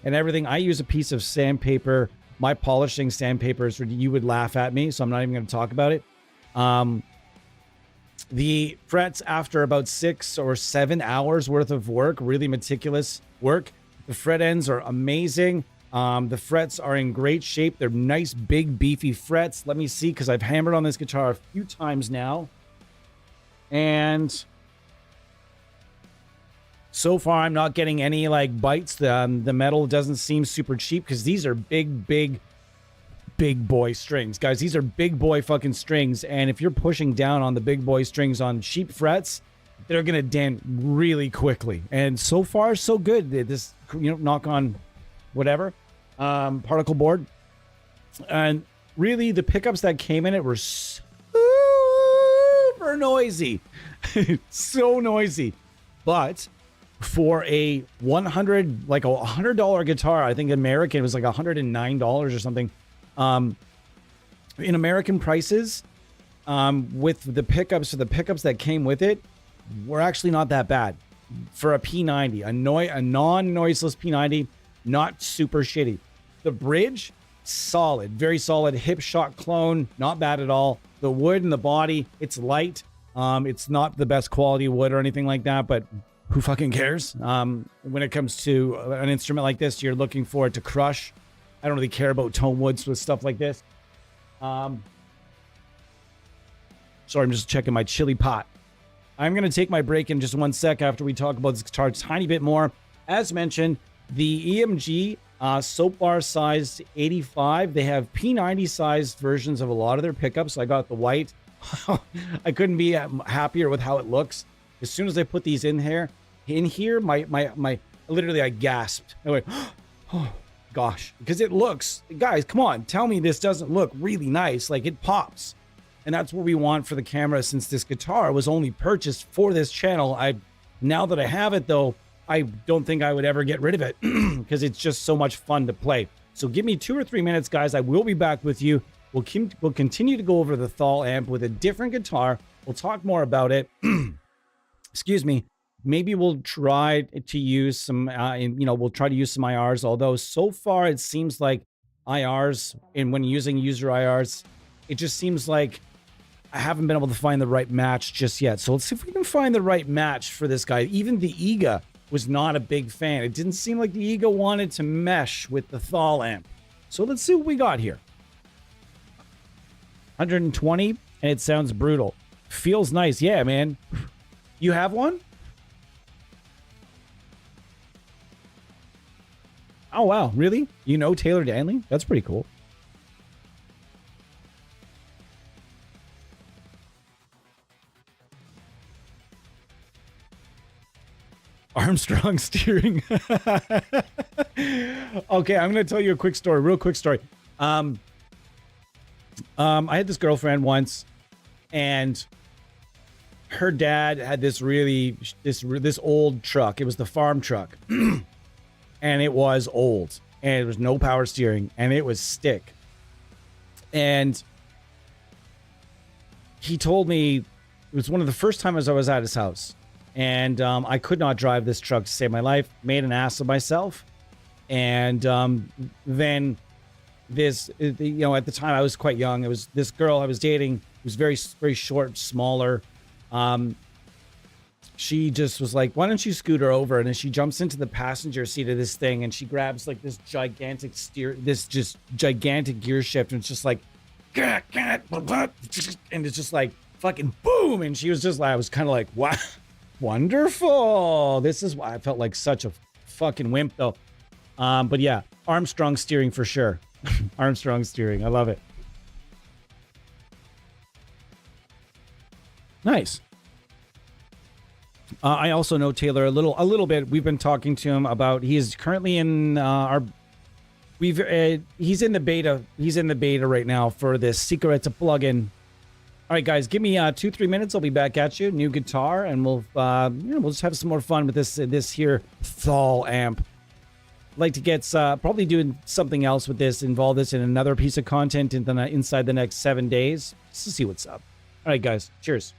everything. I use a piece of sandpaper. My polishing sandpaper is, you would laugh at me, so I'm not even going to talk about it. The frets, after about 6 or 7 hours worth of work, really meticulous work, the fret ends are amazing. The frets are in great shape. They're nice, big, beefy frets. Let me see, because I've hammered on this guitar a few times now. And so far, I'm not getting any like bites. The metal doesn't seem super cheap because these are big boy strings, guys. These are big boy fucking strings, and if you're pushing down on the big boy strings on cheap frets, they're gonna dent really quickly. And so far, so good. This, knock on whatever, particle board, and really the pickups that came in it were super noisy, so noisy. But for a $100 guitar, I think American, it was like $109 or something. In American prices, with the pickups, or the pickups that came with it, were actually not that bad for a P90, a non-noiseless P90, not super shitty. The bridge, solid, very solid. Hip shot clone, not bad at all. The wood and the body, it's light. It's not the best quality wood or anything like that, but who fucking cares? When it comes to an instrument like this, you're looking for it to crush. I don't really care about tone woods with stuff like this. Sorry, I'm just checking my chili pot. I'm going to take my break in just 1 sec after we talk about this guitar a tiny bit more. As mentioned, the EMG soap bar size 85. They have P90 sized versions of a lot of their pickups. I got the white. I couldn't be happier with how it looks. As soon as I put these in here, my literally I gasped. I went, oh gosh, because it looks, guys, come on, tell me this doesn't look really nice. Like, it pops. And that's what we want for the camera, since this guitar was only purchased for this channel. Now that I have it though, I don't think I would ever get rid of it because it's just so much fun to play. So give me 2 or 3 minutes, guys. I will be back with you. We'll continue to go over the THALL amp with a different guitar. We'll talk more about it. Excuse me. Maybe we'll try to use some, we'll try to use some IRs. Although so far it seems like IRs, and when using user IRs, it just seems like I haven't been able to find the right match just yet. So let's see if we can find the right match for this guy. Even the EGA was not a big fan. It didn't seem like the EGA wanted to mesh with the THALL amp. So let's see what we got here. 120, and it sounds brutal. Feels nice. Yeah, man. You have one? Oh, wow. Really? You know Taylor Danley? That's pretty cool. Armstrong steering. Okay, I'm going to tell you a quick story, real quick story. I had this girlfriend once, and her dad had this old truck. It was the farm truck. And it was old, and there was no power steering, and it was stick. And he told me, it was one of the first times I was at his house, and I could not drive this truck to save my life. Made an ass of myself. And then this, at the time I was quite young. It was this girl I was dating, who was very, very short, smaller. She just was like, why don't you scoot her over? And then she jumps into the passenger seat of this thing, and she grabs like this gigantic gigantic gear shift, and it's just like, and it's just like fucking boom. And she was just like, I was kind of like, wow, wonderful. This is why I felt like such a fucking wimp though. But yeah, Armstrong steering for sure. Armstrong steering. I love it. Nice. I also know Taylor a little bit. We've been talking to him about, he is currently in our He's in the beta. He's in the beta right now for this Secret plugin. All right, guys, give me 2-3 minutes. I'll be back at you. New guitar, and we'll we'll just have some more fun with this here THALL amp. I'd like to get probably doing something else with this. Involve this in another piece of content inside the next 7 days. Just to see what's up. All right, guys. Cheers.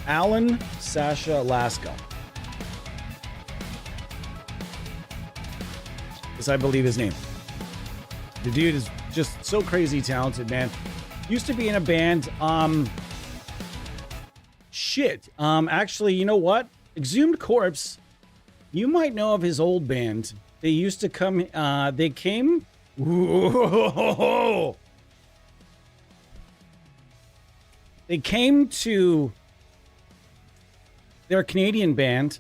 Alan Sasha Alaska. As I believe his name. The dude is just so crazy talented, man. Used to be in a band. Actually, you know what? Exhumed Corpse. You might know of his old band. They used to come. They came. Whoa. They came to. They're a Canadian band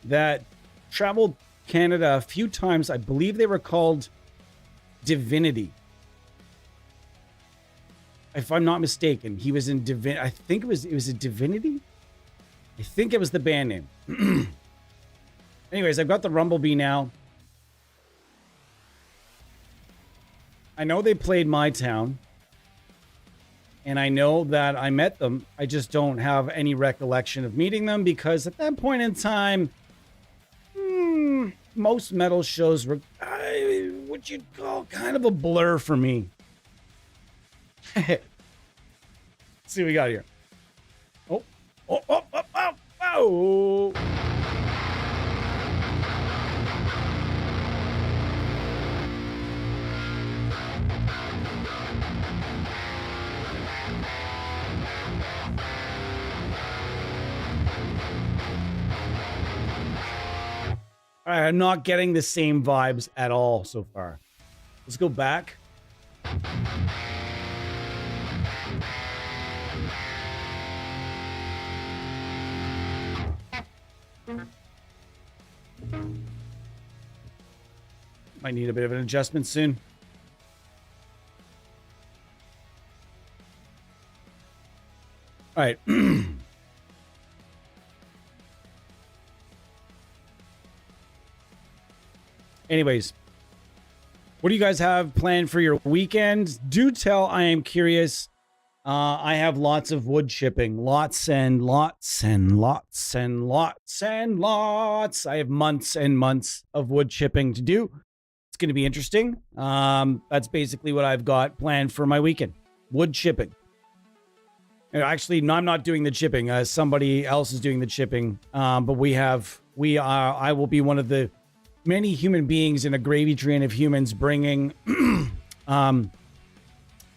that traveled Canada a few times. I believe they were called Divinity. If I'm not mistaken, he was in I think it was a Divinity. I think it was the band name. Anyways, I've got the Rumblebee now. I know they played my town. And I know that I met them. I just don't have any recollection of meeting them because at that point in time, most metal shows were what you'd call kind of a blur for me. see what we got here. Oh, oh, oh, oh, oh, oh. All right, I'm not getting the same vibes at all so far. Let's go back. Might need a bit of an adjustment soon. All right. Anyways, what do you guys have planned for your weekend? Do tell. I am curious. I have lots of wood chipping. Lots and lots and lots and lots and lots. I have months and months of wood chipping to do. It's going to be interesting. That's basically what I've got planned for my weekend. Wood chipping. Actually, no, I'm not doing the chipping. Somebody else is doing the chipping. But I will be one of the many human beings in a gravy train of humans bringing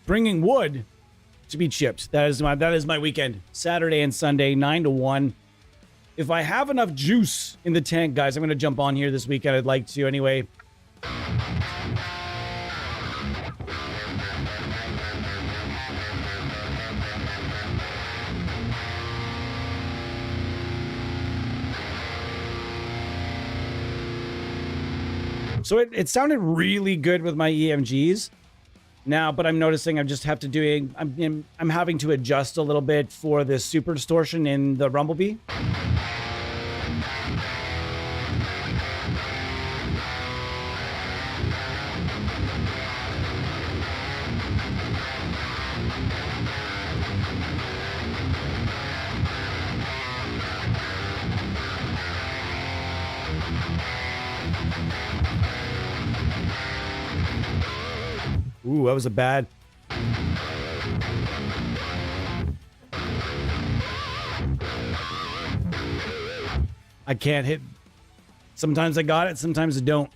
wood to be chipped. That is my weekend. Saturday and Sunday, 9 to 1. If I have enough juice in the tank, guys, I'm going to jump on here this weekend. I'd like to anyway. So it sounded really good with my EMGs now, but I'm noticing I'm having to adjust a little bit for the super distortion in the Rumblebee. Ooh, that was a bad. I can't hit. Sometimes I got it, sometimes I don't.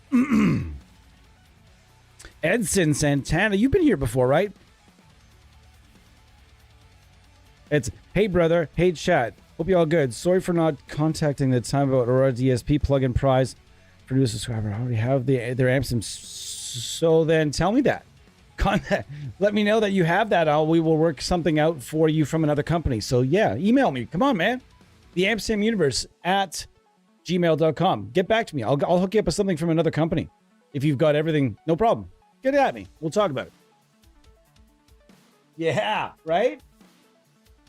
Edson Santana, you've been here before, right? It's, hey brother, hey chat. Hope you all good. Sorry for not contacting the time about Aurora DSP plugin prize for new subscriber. I already have their amps. So then tell me that. Let me know that you have that. We will work something out for you from another company. So yeah, email me. Come on, man. The Amsterdam Universe at gmail.com. Get back to me. I'll hook you up with something from another company. If you've got everything, no problem. Get at me. We'll talk about it. Yeah, right?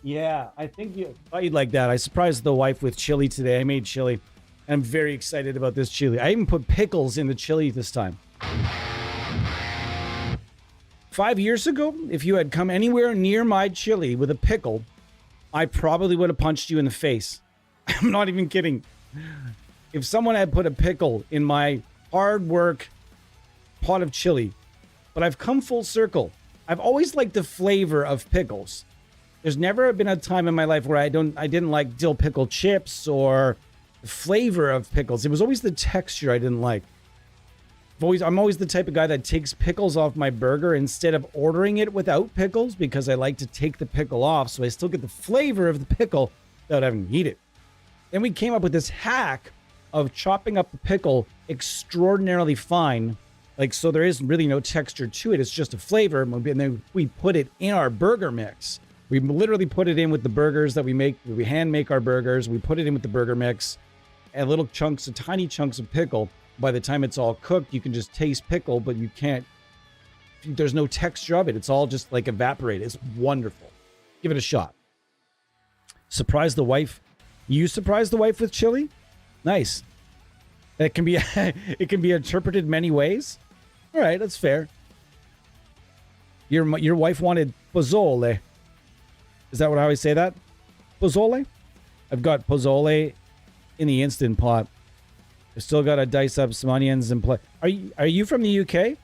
Yeah, I think you'd like that. I surprised the wife with chili today. I made chili. I'm very excited about this chili. I even put pickles in the chili this time. 5 years ago, if you had come anywhere near my chili with a pickle, I probably would have punched you in the face. I'm not even kidding. If someone had put a pickle in my hard work pot of chili, but I've come full circle. I've always liked the flavor of pickles. There's never been a time in my life where I didn't like dill pickle chips or the flavor of pickles. It was always the texture I didn't like. I'm always the type of guy that takes pickles off my burger instead of ordering it without pickles because I like to take the pickle off so I still get the flavor of the pickle without having to eat it. Then we came up with this hack of chopping up the pickle extraordinarily fine. Like, so there is really no texture to it. It's just a flavor. And then we put it in our burger mix. We literally put it in with the burgers that we make. We hand make our burgers. We put it in with the burger mix and little chunks, tiny chunks of pickle. By the time it's all cooked, you can just taste pickle, but you can't, there's no texture of it. It's all just like evaporated. It's wonderful. Give it a shot. Surprise the wife. You surprise the wife with chili? Nice. It can be interpreted many ways. All right, that's fair. Your wife wanted pozole. Is that what I always say that? Pozole? I've got pozole in the Instant Pot. I've still got to dice up some onions and play. Are you from the UK?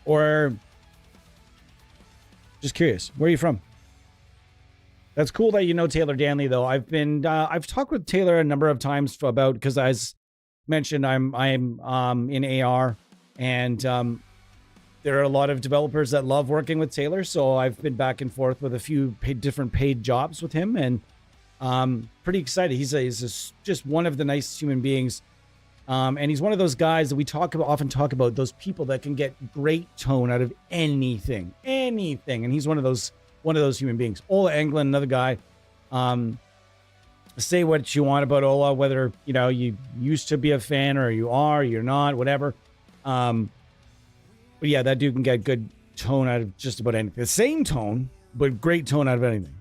Or Just curious. Where are you from? That's cool that you know Taylor Danley, though. I've talked with Taylor a number of times about, because as mentioned, I'm in AR, and there are a lot of developers that love working with Taylor. So I've been back and forth with a few different paid jobs with him, and pretty excited. He's just one of the nicest human beings. And he's one of those guys that we often talk about, those people that can get great tone out of anything. And he's one of those human beings. Ola Englund, another guy. Say what you want about Ola, whether, you used to be a fan or you're not, whatever. But yeah, that dude can get good tone out of just about anything. The same tone, but great tone out of anything.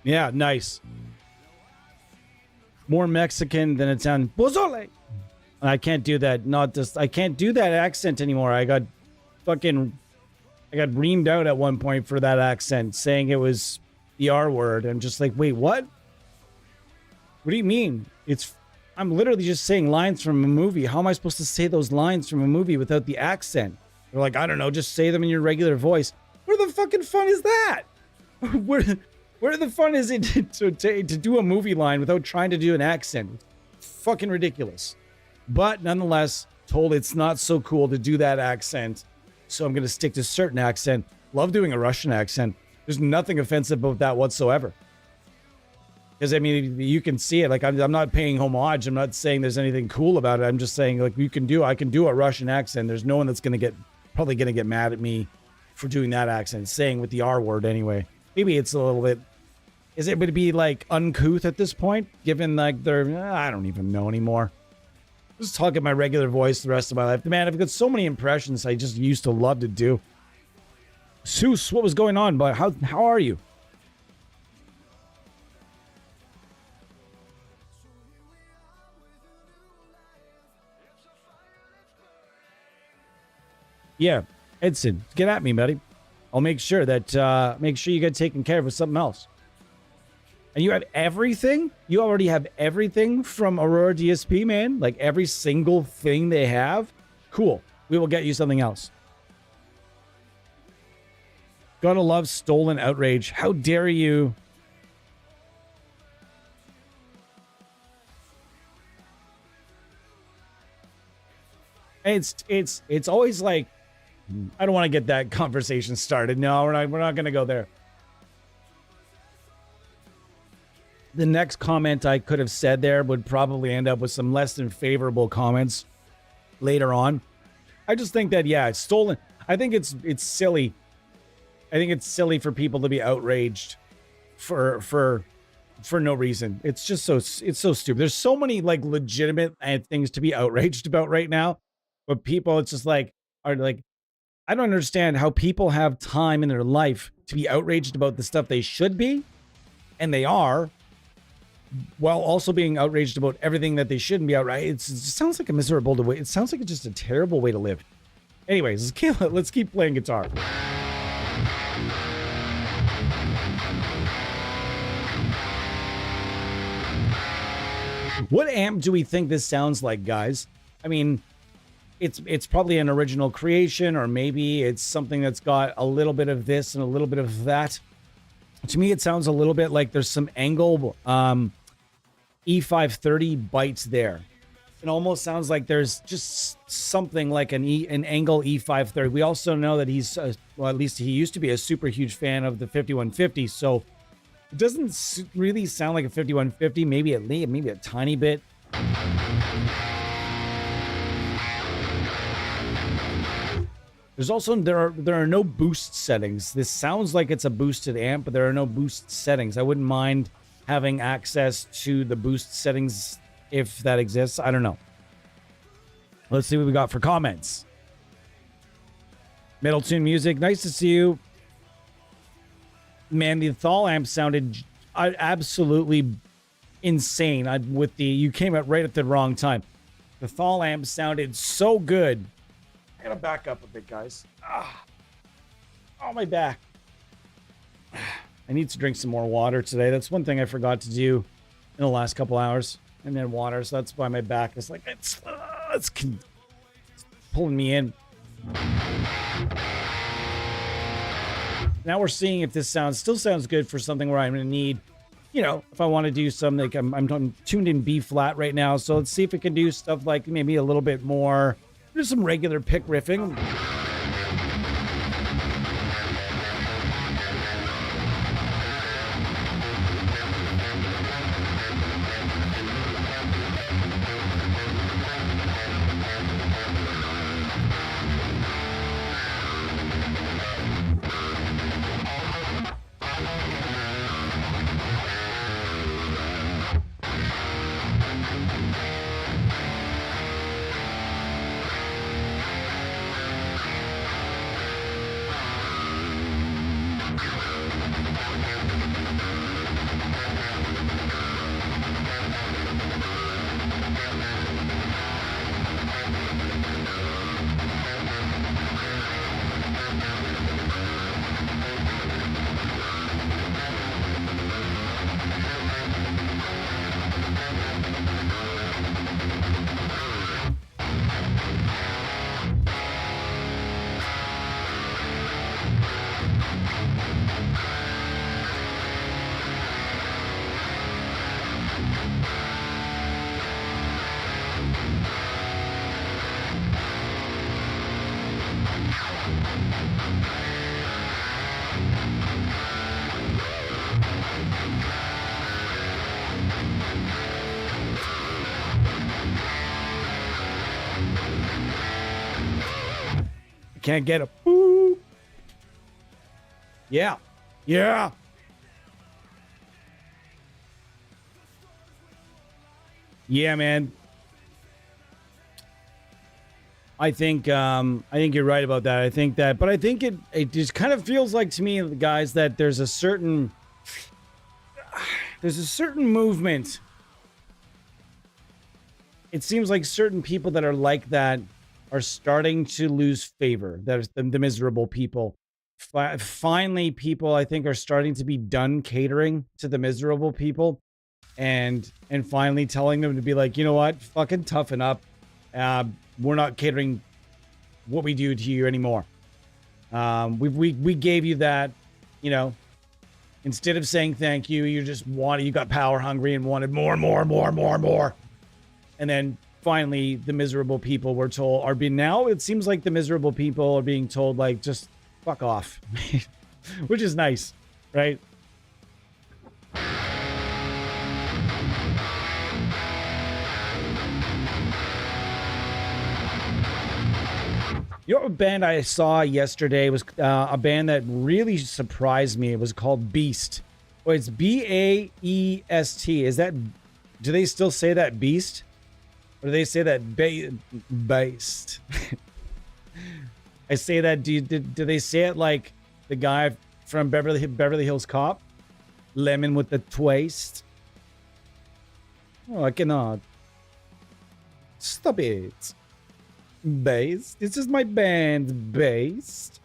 Yeah, nice. More Mexican than it sounds. Pozole. I can't do that. I can't do that accent anymore. I got reamed out at one point for that accent, saying it was the R word. I'm just like, wait, what? What do you mean? I'm literally just saying lines from a movie. How am I supposed to say those lines from a movie without the accent? They're like, I don't know, just say them in your regular voice. Where the fucking fun is that? Where the fun is it to do a movie line without trying to do an accent? Fucking ridiculous. But nonetheless, told it's not so cool to do that accent. So I'm going to stick to a certain accent. Love doing a Russian accent. There's nothing offensive about that whatsoever. Because, I mean, you can see it. Like, I'm not paying homage. I'm not saying there's anything cool about it. I'm just saying, like, I can do a Russian accent. There's no one that's probably going to get mad at me for doing that accent, saying with the R word anyway. Maybe it's a little bit, would it be like uncouth at this point? Given like I don't even know anymore. Just talking my regular voice the rest of my life. Man, I've got so many impressions I just used to love to do. Seuss, what was going on? But how are you? Yeah, Edson, get at me, buddy. I'll make sure you get taken care of with something else. And you have everything? You already have everything from Aurora DSP, man? Like every single thing they have? Cool. We will get you something else. Gotta love stolen outrage. How dare you? It's always like, I don't want to get that conversation started. No, we're not going to go there. The next comment I could have said there would probably end up with some less than favorable comments later on. I just think that, yeah, it's stolen. I think it's silly. I think it's silly for people to be outraged for no reason. It's so stupid. There's so many like legitimate things to be outraged about right now, but people, it's just like, are like, I don't understand how people have time in their life to be outraged about the stuff they should be, and they are, while also being outraged about everything that they shouldn't be outraged. It sounds like a miserable way. It sounds like it's just a terrible way to live. Anyways, let's keep playing guitar. What amp do we think this sounds like, guys? I mean, it's probably an original creation, or maybe it's something that's got a little bit of this and a little bit of that. To me, it sounds a little bit like there's some angle E530 bites there. It almost sounds like there's just something like an angle E530. We also know that he's, well, at least he used to be a super huge fan of the 5150. So it doesn't really sound like a 5150. Maybe maybe a tiny bit. There's also, there are no boost settings. This sounds like it's a boosted amp, but there are no boost settings. I wouldn't mind having access to the boost settings if that exists. I don't know. Let's see what we got for comments. Middle Tune Music, nice to see you. Man, the THALL amp sounded absolutely insane. You came out right at the wrong time. The THALL amp sounded so good. I gotta back up a bit, guys. Oh, my back. I need to drink some more water today. That's one thing I forgot to do in the last couple hours. And then water, so that's why my back is like, it's pulling me in. Now we're seeing if this still sounds good for something where I'm going to need, if I want to do something, like I'm tuned in B flat right now. So let's see if it can do stuff like maybe a little bit more, just some regular pick riffing. Can't get a boop. Yeah. Yeah. Yeah, man. I think you're right about that. I think it just kind of feels like to me, guys, that there's a certain movement. It seems like certain people that are like that are starting to lose favor. There's the miserable people. Finally, people, I think, are starting to be done catering to the miserable people, and finally telling them to be like, you know what, fucking toughen up. We're not catering what we do to you anymore. We gave you that, instead of saying thank you, you got power hungry and wanted more and more and more and more and more. And then finally, the miserable people now it seems like the miserable people are being told, like, just fuck off, which is nice, right? A band I saw yesterday was a band that really surprised me. It was called Beast. Oh, it's Baest. Do they still say that, Beast? Or do they say that based? I say that. Do they say it like the guy from Beverly Hills Cop? Lemon with the twist. Oh, I cannot. Stop it. Based. This is my band, Based.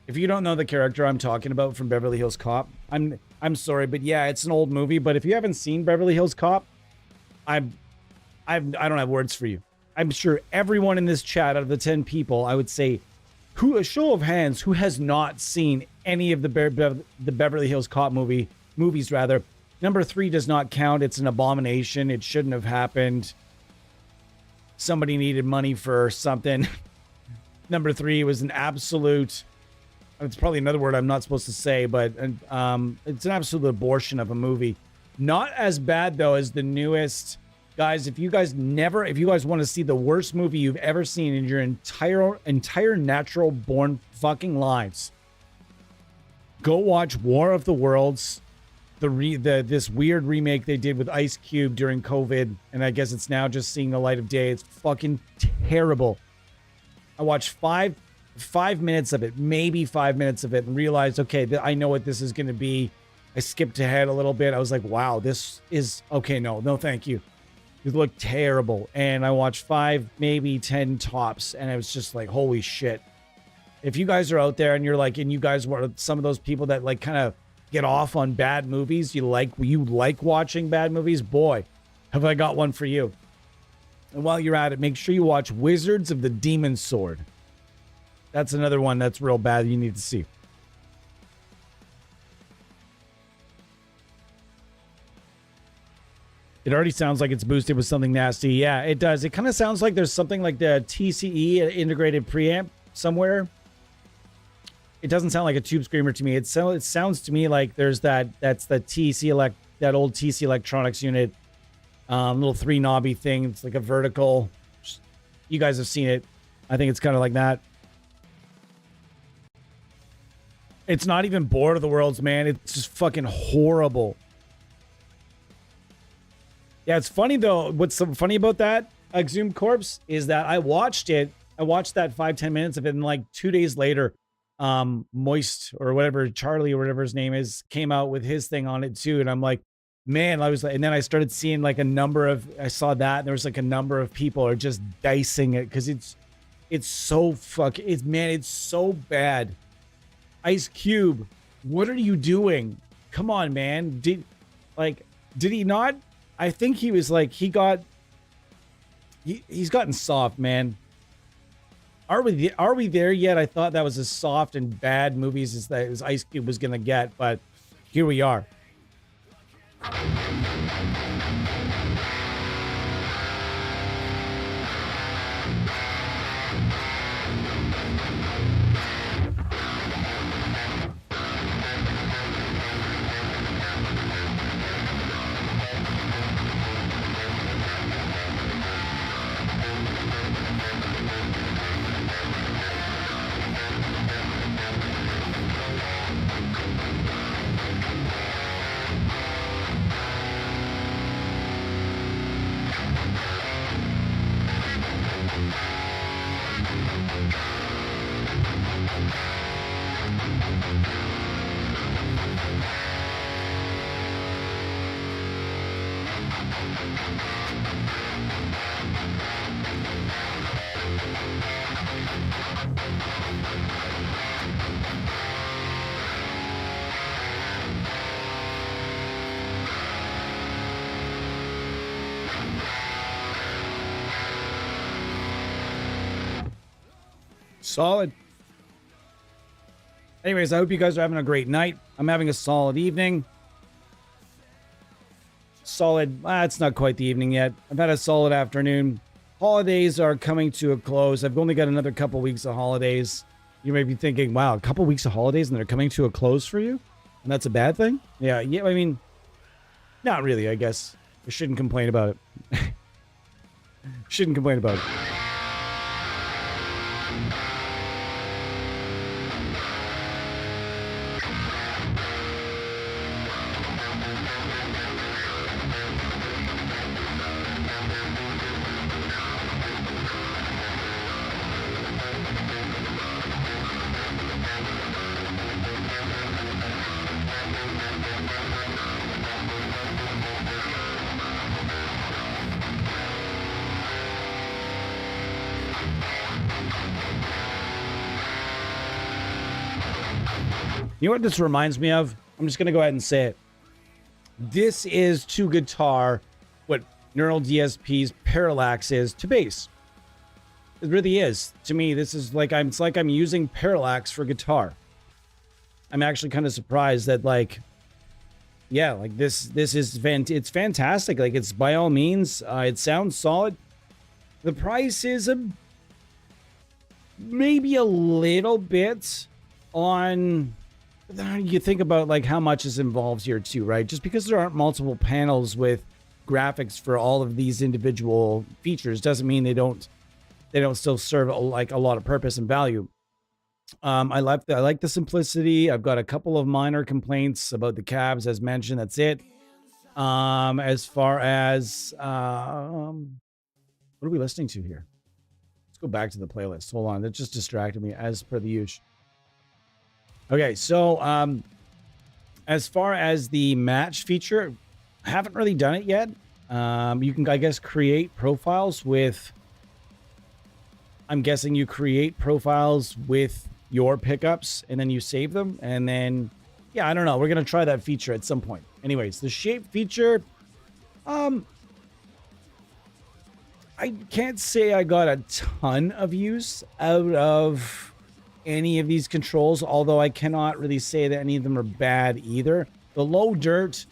If you don't know the character I'm talking about from Beverly Hills Cop, I'm sorry, but yeah, it's an old movie. But if you haven't seen Beverly Hills Cop, I don't have words for you. I'm sure everyone in this chat, out of the 10 people, I would say, a show of hands, who has not seen any of the Beverly Hills Cop movies rather. Number 3 does not count. It's an abomination. It shouldn't have happened. somebody needed money for something. Number 3 was an absolute, it's probably another word I'm not supposed to say, but it's an absolute abortion of a movie. Not as bad though as the newest. Guys, if you guys want to see the worst movie you've ever seen in your entire natural born fucking lives, go watch War of the Worlds, this weird remake they did with Ice Cube during COVID, and I guess it's now just seeing the light of day. It's fucking terrible. I watched five minutes of it, maybe 5 minutes of it, and realized, okay, I know what this is going to be. I skipped ahead a little bit. I was like, wow, this is okay. No, thank you. It looked terrible. And I watched 5, maybe 10 tops, and I was just like, holy shit. If you guys are out there and you're like, and you guys were some of those people that like kind of get off on bad movies, you like watching bad movies, boy, have I got one for you. And while you're at it, make sure you watch Wizards of the Demon Sword. That's another one that's real bad you need to see. It already sounds like it's boosted with something nasty. Yeah, it does. It kind of sounds like there's something like the TCE integrated preamp somewhere. It doesn't sound like a tube screamer to me. It sounds to me like that's the TC that old TC Electronics unit, little 3 knobby thing. It's like a vertical. You guys have seen it. I think it's kind of like that. It's not even Board of the Worlds, man. It's just fucking horrible. Yeah, it's funny though. What's so funny about that, Exhumed Corpse, is that I watched it. I watched that 5-10 minutes of it, and like 2 days later, Moist or whatever, Charlie or whatever his name is, came out with his thing on it too. And I'm like, man, I was like, and then I started seeing like I saw that, and there was like a number of people are just dicing it because it's so it's so bad. Ice Cube, what are you doing? Come on, man. Did he not? I think he was like, he's gotten soft, man. Are we there yet? I thought that was as soft and bad movies as Ice Cube was gonna get, but here we are. Solid. Anyways, I hope you guys are having a great night. I'm having a solid evening. Solid. It's not quite the evening yet. I've had a solid afternoon. Holidays are coming to a close. I've only got another couple weeks of holidays. You may be thinking, wow, a couple weeks of holidays and they're coming to a close for you? And that's a bad thing? Yeah, I mean, not really, I guess. I shouldn't complain about it. Shouldn't complain about it. You know what this reminds me of? I'm just going to go ahead and say it. This is to guitar what Neural DSP's Parallax is to bass. It really is. To me, this is like it's like I'm using Parallax for guitar. I'm actually kind of surprised that yeah, like this is it's fantastic. Like it's by all means, it sounds solid. The price is maybe a little bit on. You think about like how much is involved here too, right? Just because there aren't multiple panels with graphics for all of these individual features doesn't mean they don't still serve like a lot of purpose and value. I like the simplicity. I've got a couple of minor complaints about the cabs, as mentioned. That's it. As far as what are we listening to here? Let's go back to the playlist. Hold on, that just distracted me as per the usual. Okay, so as far as the match feature, I haven't really done it yet. You can, I guess, create profiles with. I'm guessing you create profiles with your pickups and then you save them, and then yeah, I don't know. We're gonna try that feature at some point. Anyways, the shape feature, I can't say I got a ton of use out of any of these controls, although I cannot really say that any of them are bad either. The low dirt,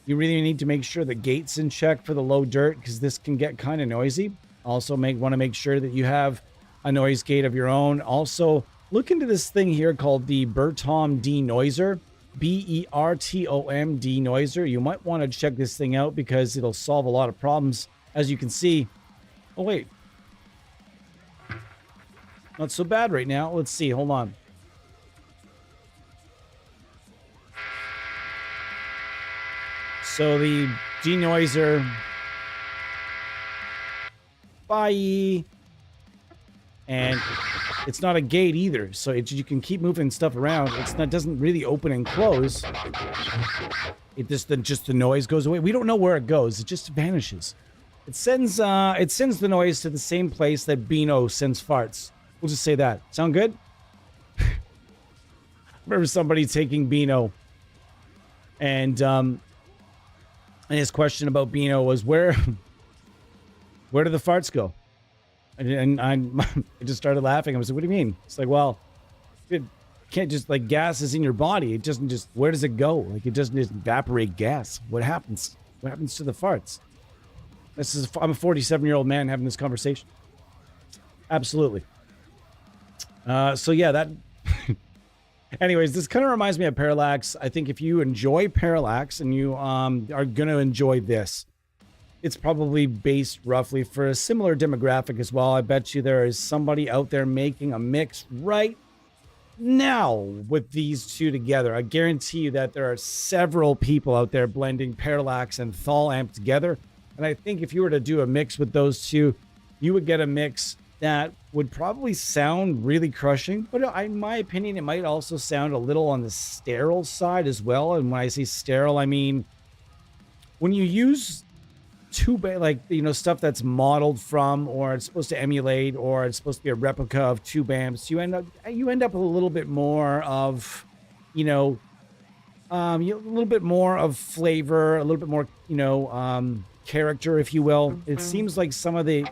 you really need to make sure the gate's in check for the low dirt, because this can get kind of noisy. Also want to make sure that you have a noise gate of your own. Also, look into this thing here called the Bertom denoiser, Bertom denoiser. You might want to check this thing out because it'll solve a lot of problems. As you can see, oh wait, not so bad right now. Let's see, hold on. So the denoiser, bye. And it's not a gate either, so you can keep moving stuff around. It doesn't really open and close. It just the noise goes away. We don't know where it goes. It just vanishes. It sends the noise to the same place that Beano sends farts. We'll just say that. Sound good? Remember somebody taking Beano, and his question about Beano was where do the farts go? And I just started laughing. I was like, what do you mean? It's like, well, it can't just, like, gas is in your body. It doesn't just, where does it go? Like, it doesn't just evaporate gas. What happens? What happens to the farts? I'm a 47-year-old man having this conversation. Absolutely. So yeah, that, anyways, this kind of reminds me of Parallax. I think if you enjoy Parallax and you, are going to enjoy this, it's probably based roughly for a similar demographic as well. I bet you there is somebody out there making a mix right now with these two together. I guarantee you that there are several people out there blending Parallax and THALL amp together. And I think if you were to do a mix with those two, you would get a mix that would probably sound really crushing. But in my opinion, it might also sound a little on the sterile side as well. And when I say sterile, I mean when you use stuff that's modeled from, or it's supposed to emulate, or it's supposed to be a replica of tube amps, you end up with a little bit more of, a little bit more of flavor, a little bit more, character, if you will. It seems like some of the,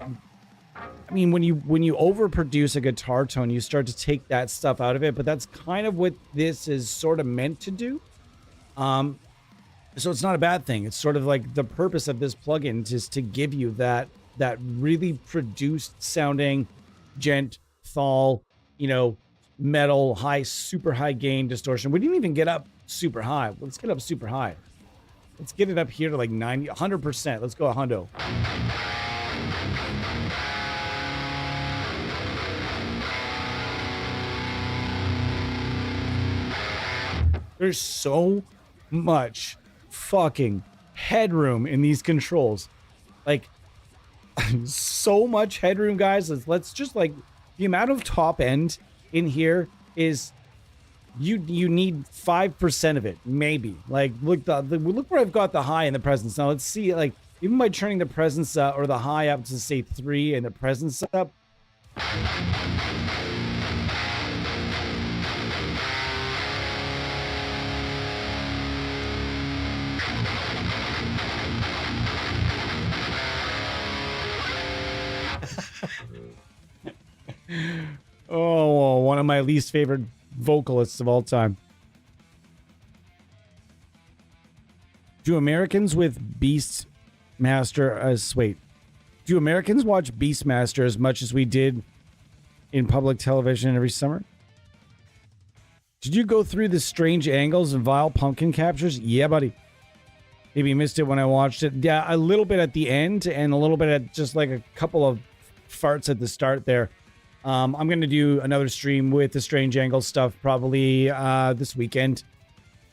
when you overproduce a guitar tone, you start to take that stuff out of it, but that's kind of what this is sort of meant to do. So it's not a bad thing. It's sort of like the purpose of this plugin is to give you that really produced sounding gent THALL, metal, super high gain distortion. We didn't even get up super high. Let's get up super high. Let's get it up here to like 90, 100%. Let's go a hundo. There's so much fucking headroom in these controls. Like, so much headroom, guys. Let's just, like, the amount of top end in here is you need 5% of it, maybe. Like, look where I've got the high and the presence. Now let's see, like, even by turning the presence or the high up to say 3 and the presence up. Oh, one of my least favorite vocalists of all time. Do Americans with Beastmaster Do Americans watch Beastmaster as much as we did in public television every summer? Did you go through the strange angles and vile pumpkin captures? Yeah, buddy. Maybe you missed it when I watched it. Yeah, a little bit at the end and a little bit at just like a couple of farts at the start there. I'm going to do another stream with the strange angle stuff probably this weekend.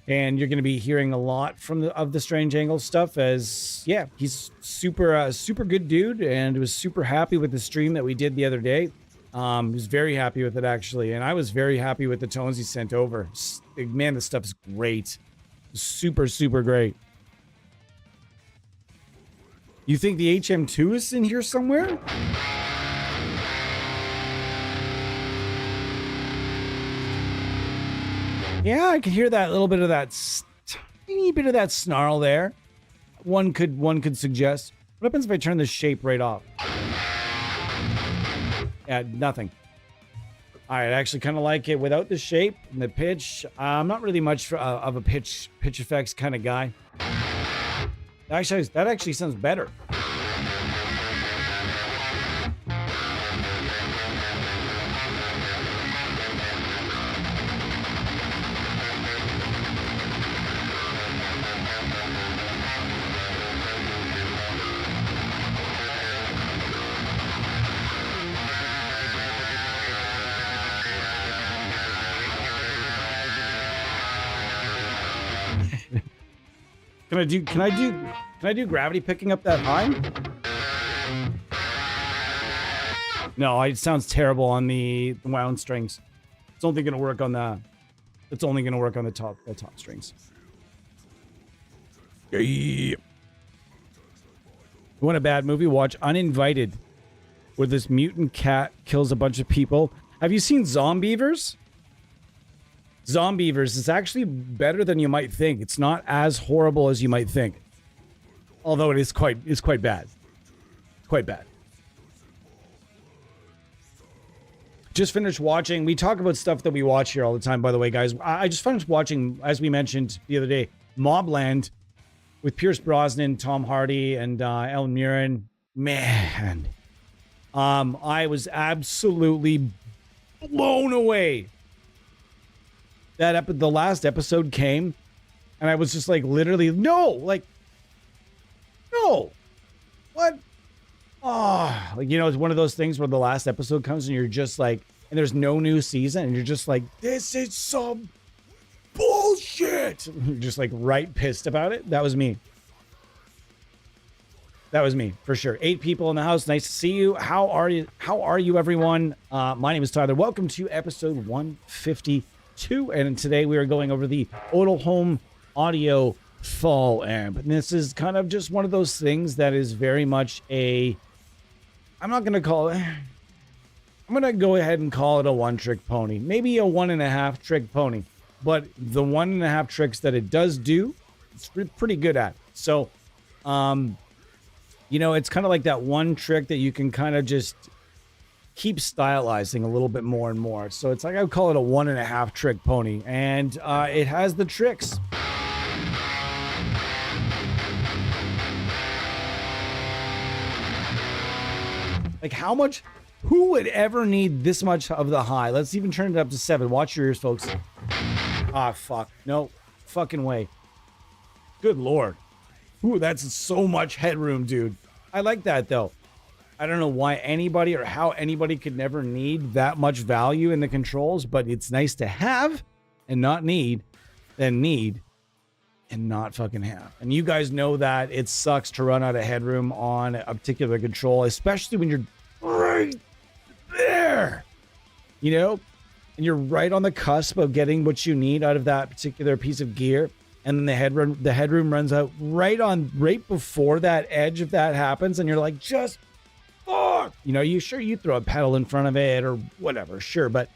And you're going to be hearing a lot from the strange angle stuff as, yeah, he's super good dude and was super happy with the stream that we did the other day. He was very happy with it, actually. And I was very happy with the tones he sent over. Man, this stuff is great. Super great. You think the HM2 is in here somewhere? Yeah, I can hear that little bit of that tiny bit of that snarl there. One could suggest. What happens if I turn the shape right off? Yeah, nothing. All right, I actually kind of like it without the shape and the pitch. I'm not really much of a pitch effects kind of guy. Actually, that actually sounds better. Can I do gravity picking up that high? No, it sounds terrible on the wound strings. It's only going to work on the top strings. Yeah. You want a bad movie? Watch Uninvited, where this mutant cat kills a bunch of people. Have you seen Zombievers? Zombievers is actually better than you might think. It's not as horrible as you might think. Although it's quite bad. Quite bad. Just finished watching. We talk about stuff that we watch here all the time, by the way, guys. I just finished watching, as we mentioned the other day, Mobland with Pierce Brosnan, Tom Hardy, and Ellen Mirren. Man. I was absolutely blown away. The last episode came, and I was just like, literally, no, what? Oh, like, you know, it's one of those things where the last episode comes and you're just like, and there's no new season, and you're just like, this is some bullshit. You're just like right pissed about it. That was me. That was me, for sure. 8 people in the house. Nice to see you. How are you? How are you, everyone? My name is Tyler. Welcome to episode 152. And today we are going over the Odal Home Audio THALL amp. And this is kind of just one of those things that is very much I'm not going to call it... I'm going to go ahead and call it a one-trick pony. Maybe a 1.5 trick pony. But the 1.5 tricks that it does do, it's pretty good at. So, you know, it's kind of like that one trick that you can kind of just keep stylizing a little bit more and more. So it's like, I would call it a 1.5 trick pony. And it has the tricks. Like, how much... Who would ever need this much of the high? Let's even turn it up to 7. Watch your ears, folks. Ah, fuck. No fucking way. Good Lord. Ooh, that's so much headroom, dude. I like that, though. I don't know why anybody or how anybody could never need that much value in the controls, but it's nice to have and not need, than need and not fucking have. And you guys know that it sucks to run out of headroom on a particular control, especially when you're right there, you know, and you're right on the cusp of getting what you need out of that particular piece of gear. And then the headroom runs out right before that edge if that happens, and you're like, just fuck. You know, you throw a pedal in front of it or whatever, sure, but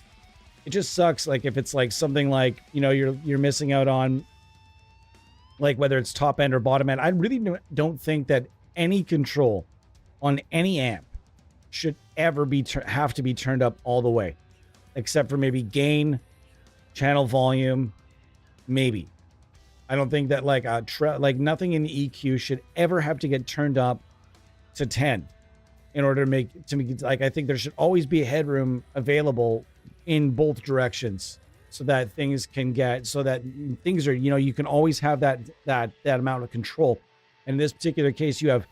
it just sucks. Like if it's like something like, you know, you're missing out on, like whether it's top end or bottom end. I really don't think that any control on any amp should ever have to be turned up all the way, except for maybe gain, channel volume, maybe. I don't think that like nothing in the EQ should ever have to get turned up to 10. in order to make like, I think there should always be a headroom available in both directions so that things can get, so that things are, you know, you can always have that amount of control. And in this particular case, you have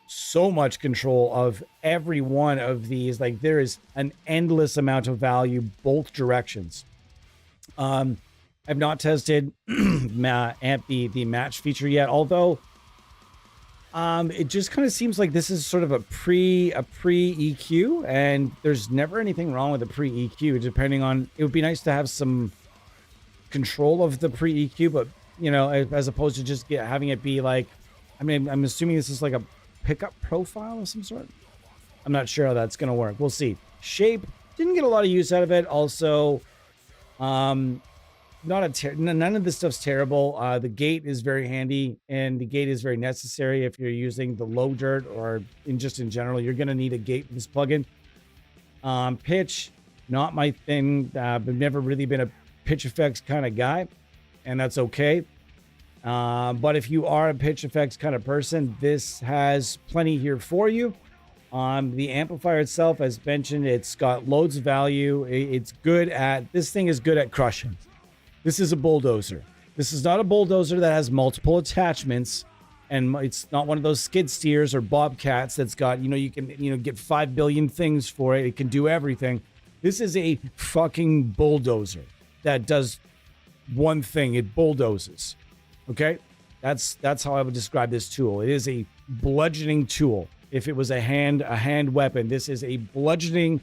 so much control of every one of these. Like, there is an endless amount of value both directions. I've not tested the match feature yet, although it just kind of seems like this is sort of a pre EQ, and there's never anything wrong with a pre EQ. Depending on, it would be nice to have some control of the pre EQ, but you know, as opposed to just having it be like, I mean, I'm assuming this is like a pickup profile of some sort. I'm not sure how that's gonna work. We'll see. Shape, didn't get a lot of use out of it. Also, none of this stuff's terrible. The gate is very handy, and the gate is very necessary if you're using the low dirt or in general. You're gonna need a gate with this plugin. Pitch, not my thing. I've never really been a pitch effects kind of guy, and that's okay. But if you are a pitch effects kind of person, this has plenty here for you. The amplifier itself, as mentioned, it's got loads of value. It's good at, this thing is good at crushing. This is a bulldozer. This is not a bulldozer that has multiple attachments, and it's not one of those skid steers or bobcats that's got, you know, you can, you know, get 5 billion things for it. It can do everything. This is a fucking bulldozer that does one thing. It bulldozes. Okay? That's how I would describe this tool. It is a bludgeoning tool. If it was a hand weapon, this is a bludgeoning.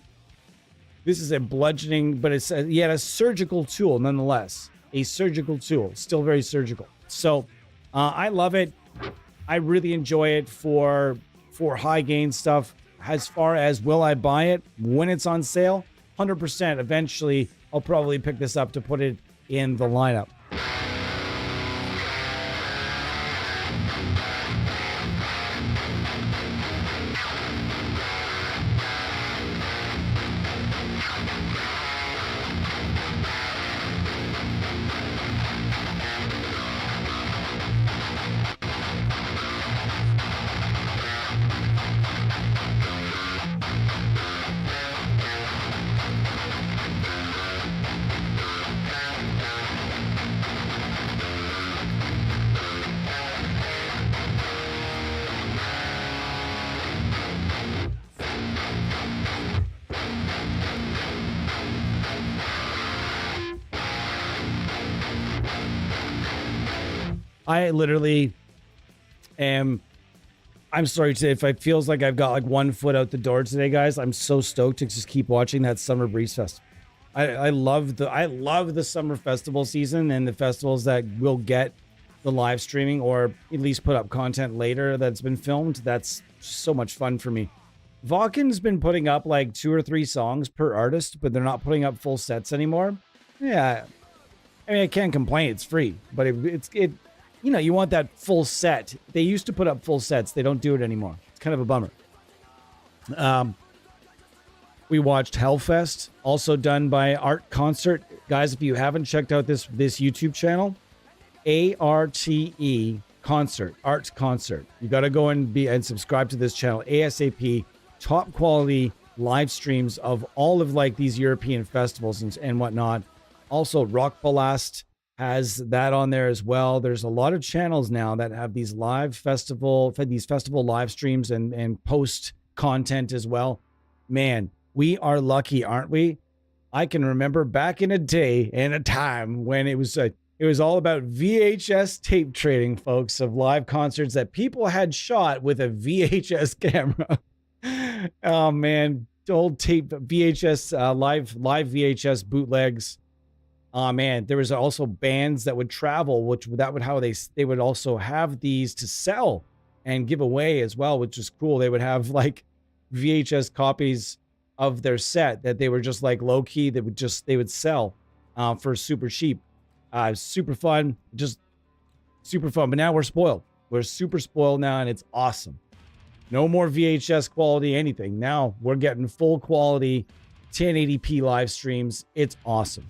This is a bludgeoning, but it's yet a surgical tool nonetheless. A surgical tool, still very surgical. So I love it. I really enjoy it for high gain stuff. As far as will I buy it when it's on sale, 100%. Eventually, I'll probably pick this up to put it in the lineup. I literally am, I'm sorry to say, if it feels like I've got like 1 foot out the door today, guys, I'm so stoked to just keep watching that Summer Breeze Festival. I love the summer festival season and the festivals that will get the live streaming or at least put up content later that's been filmed. That's so much fun for me. Vaken's been putting up like 2 or 3 songs per artist, but they're not putting up full sets anymore. Yeah, I mean, I can't complain. It's free, but it you know, you want that full set. They used to put up full sets. They don't do it anymore. It's kind of a bummer. We watched Hellfest, also done by Art Concert. Guys, if you haven't checked out this YouTube channel, ARTE Concert, Art Concert. You got to go and subscribe to this channel ASAP. Top quality live streams of all of like these European festivals and whatnot. Also, Rock Ballast has that on there as well. There's a lot of channels now that have these festival live streams and post content as well. Man, we are lucky, aren't we? I can remember back in a day and a time when it was all about VHS tape trading, folks, of live concerts that people had shot with a VHS camera. Oh man, old tape VHS live VHS bootlegs. Oh man, there was also bands that would travel, they would also have these to sell and give away as well, which is cool. They would have like VHS copies of their set that they were just like low key. They would sell for super cheap. Super fun, just super fun. But now we're spoiled. We're super spoiled now, and it's awesome. No more VHS quality anything. Now we're getting full quality 1080p live streams. It's awesome.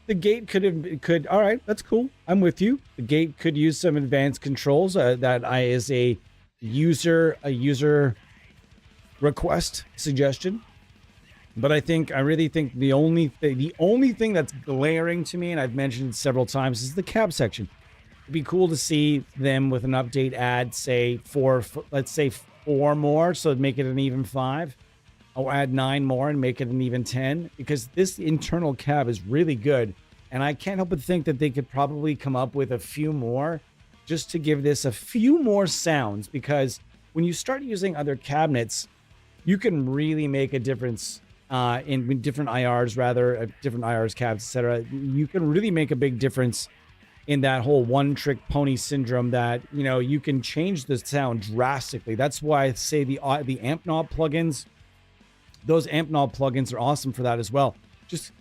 The gate could all right, that's cool. I'm with you. The gate could use some advanced controls. That is a a user request suggestion. But I really think the only thing that's glaring to me, and I've mentioned it several times, is the cab section. It'd be cool to see them with an update add, say, let's say 4 more, so it'd make it an even 5. Or add 9 more and make it an even 10, because this internal cab is really good. And I can't help but think that they could probably come up with a few more just to give this a few more sounds, because when you start using other cabinets, you can really make a difference in different IRs, different IRs, cabs, etc. You can really make a big difference in that whole one-trick pony syndrome that, you can change the sound drastically. That's why I say the amp knob plugins, those amp knob plugins are awesome for that as well. Just,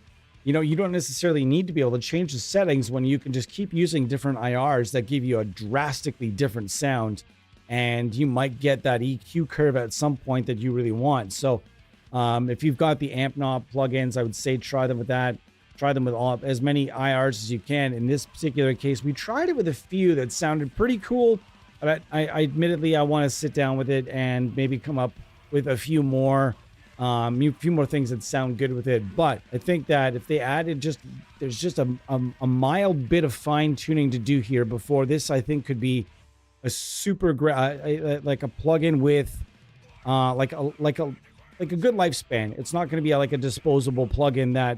you don't necessarily need to be able to change the settings when you can just keep using different IRs that give you a drastically different sound, and you might get that EQ curve at some point that you really want. So if you've got the amp knob plugins, I would say try them with that. Try them with as many IRs as you can. In this particular case, we tried it with a few that sounded pretty cool, but I admittedly, I want to sit down with it and maybe come up with a few more things that sound good with it. But I think that if they added there's just a mild bit of fine tuning to do here before this, I think could be a super great, like a plugin with, like a good lifespan. It's not going to be like a disposable plugin that,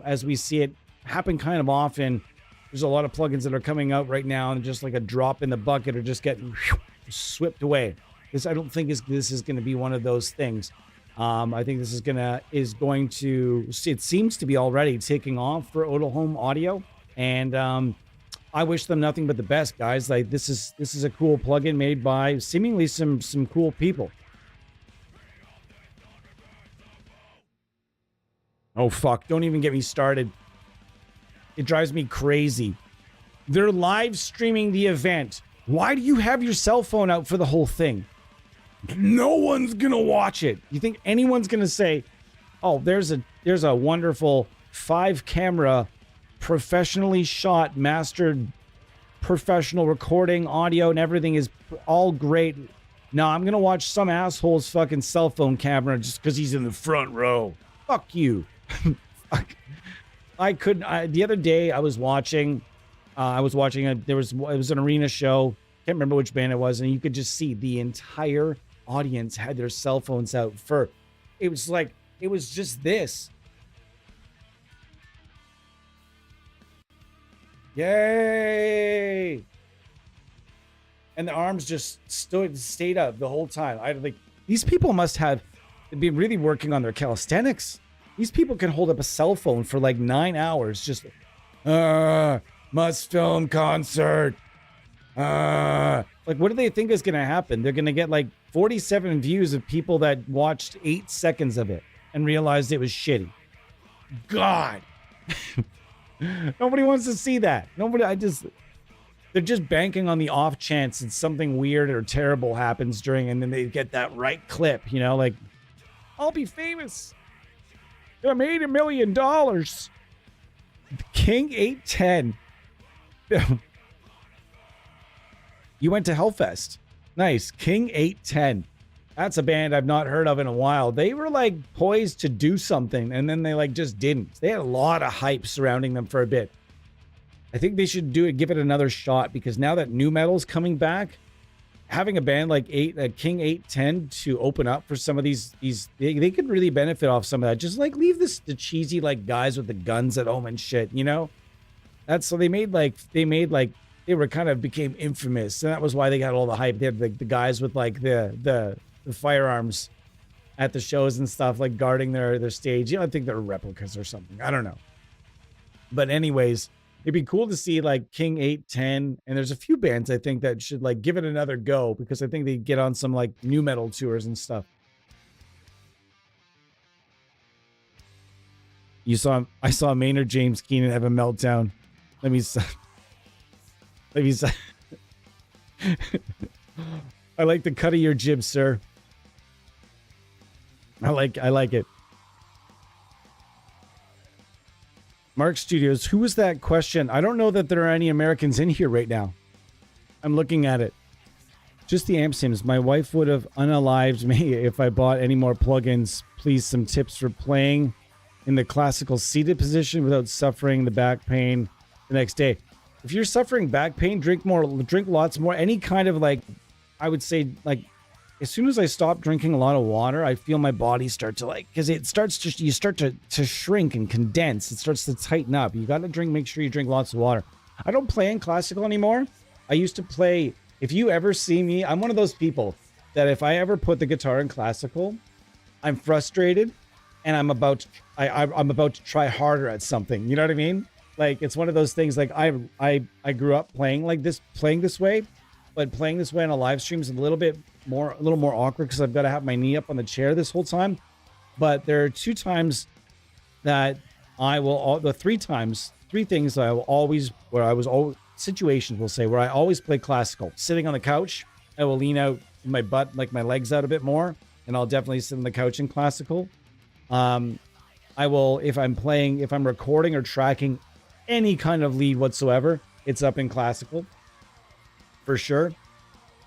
as we see it happen kind of often. There's a lot of plugins that are coming out right now and just like a drop in the bucket or just getting swept away. I don't think this is going to be one of those things. I think this is going to, it seems to be already taking off for Odal Home Audio, and I wish them nothing but the best, guys. Like this is a cool plugin made by seemingly some cool people. Oh fuck, don't even get me started. It drives me crazy. They're live streaming the event. Why do you have your cell phone out for the whole thing? No one's gonna watch it. You think anyone's gonna say, oh, there's a wonderful 5-camera, professionally shot, mastered, professional recording, audio, and everything is all great. No, I'm gonna watch some asshole's fucking cell phone camera just because he's in the front row. Fuck you. I couldn't. The other day I was watching. It was an arena show. Can't remember which band it was, and you could just see the entire audience had their cell phones out for. It was just this. Yay! And the arms just stayed up the whole time. I like these people must have been really working on their calisthenics. These people can hold up a cell phone for like 9 hours. Just, must film concert. Like, what do they think is going to happen? They're going to get like 47 views of people that watched 8 seconds of it and realized it was shitty. God. Nobody wants to see that. They're just banking on the off chance that something weird or terrible happens during, and then they get that right clip, like, I'll be famous. I made $1 million. King 810. You went to Hellfest. Nice. King 810. That's a band I've not heard of in a while. They were like poised to do something, and then they like just didn't. They had a lot of hype surrounding them for a bit. I think they should give it another shot, because now that new metal's coming back, having a band like King 810 to open up for some of these they could really benefit off some of that. Just like leave the cheesy like guys with the guns at home and shit, That's so they were kind of became infamous, and that was why they got all the hype. They had the guys with like the firearms at the shows and stuff, like guarding their stage. I think they're replicas or something. I don't know. But anyways, it'd be cool to see like King 810, and there's a few bands I think that should like give it another go, because I think they get on some like new metal tours and stuff. I saw Maynard James Keenan have a meltdown. Let me I like the cut of your jib, sir. I like it. Mark Studios, who was that question? I don't know that there are any Americans in here right now. I'm looking at it. Just the amp sims. My wife would have unalived me if I bought any more plugins. Please, some tips for playing in the classical seated position without suffering the back pain the next day. If you're suffering back pain, drink lots more. Any kind of like, I would say like, as soon as I stop drinking a lot of water, I feel my body start to like, because it starts to, you start to shrink and condense. It starts to tighten up. You got to make sure you drink lots of water. I don't play in classical anymore. I used to play. If you ever see me, I'm one of those people that if I ever put the guitar in classical, I'm frustrated and I'm about to try harder at something. You know what I mean? Like, it's one of those things. Like, I grew up playing this way, but playing this way on a live stream is a little more awkward because I've got to have my knee up on the chair this whole time. But there are three things I will always, situations we'll say where I always play classical. Sitting on the couch, I will lean out my butt, like my legs out a bit more, and I'll definitely sit on the couch in classical. I will, if I'm recording or tracking any kind of lead whatsoever, it's up in classical for sure.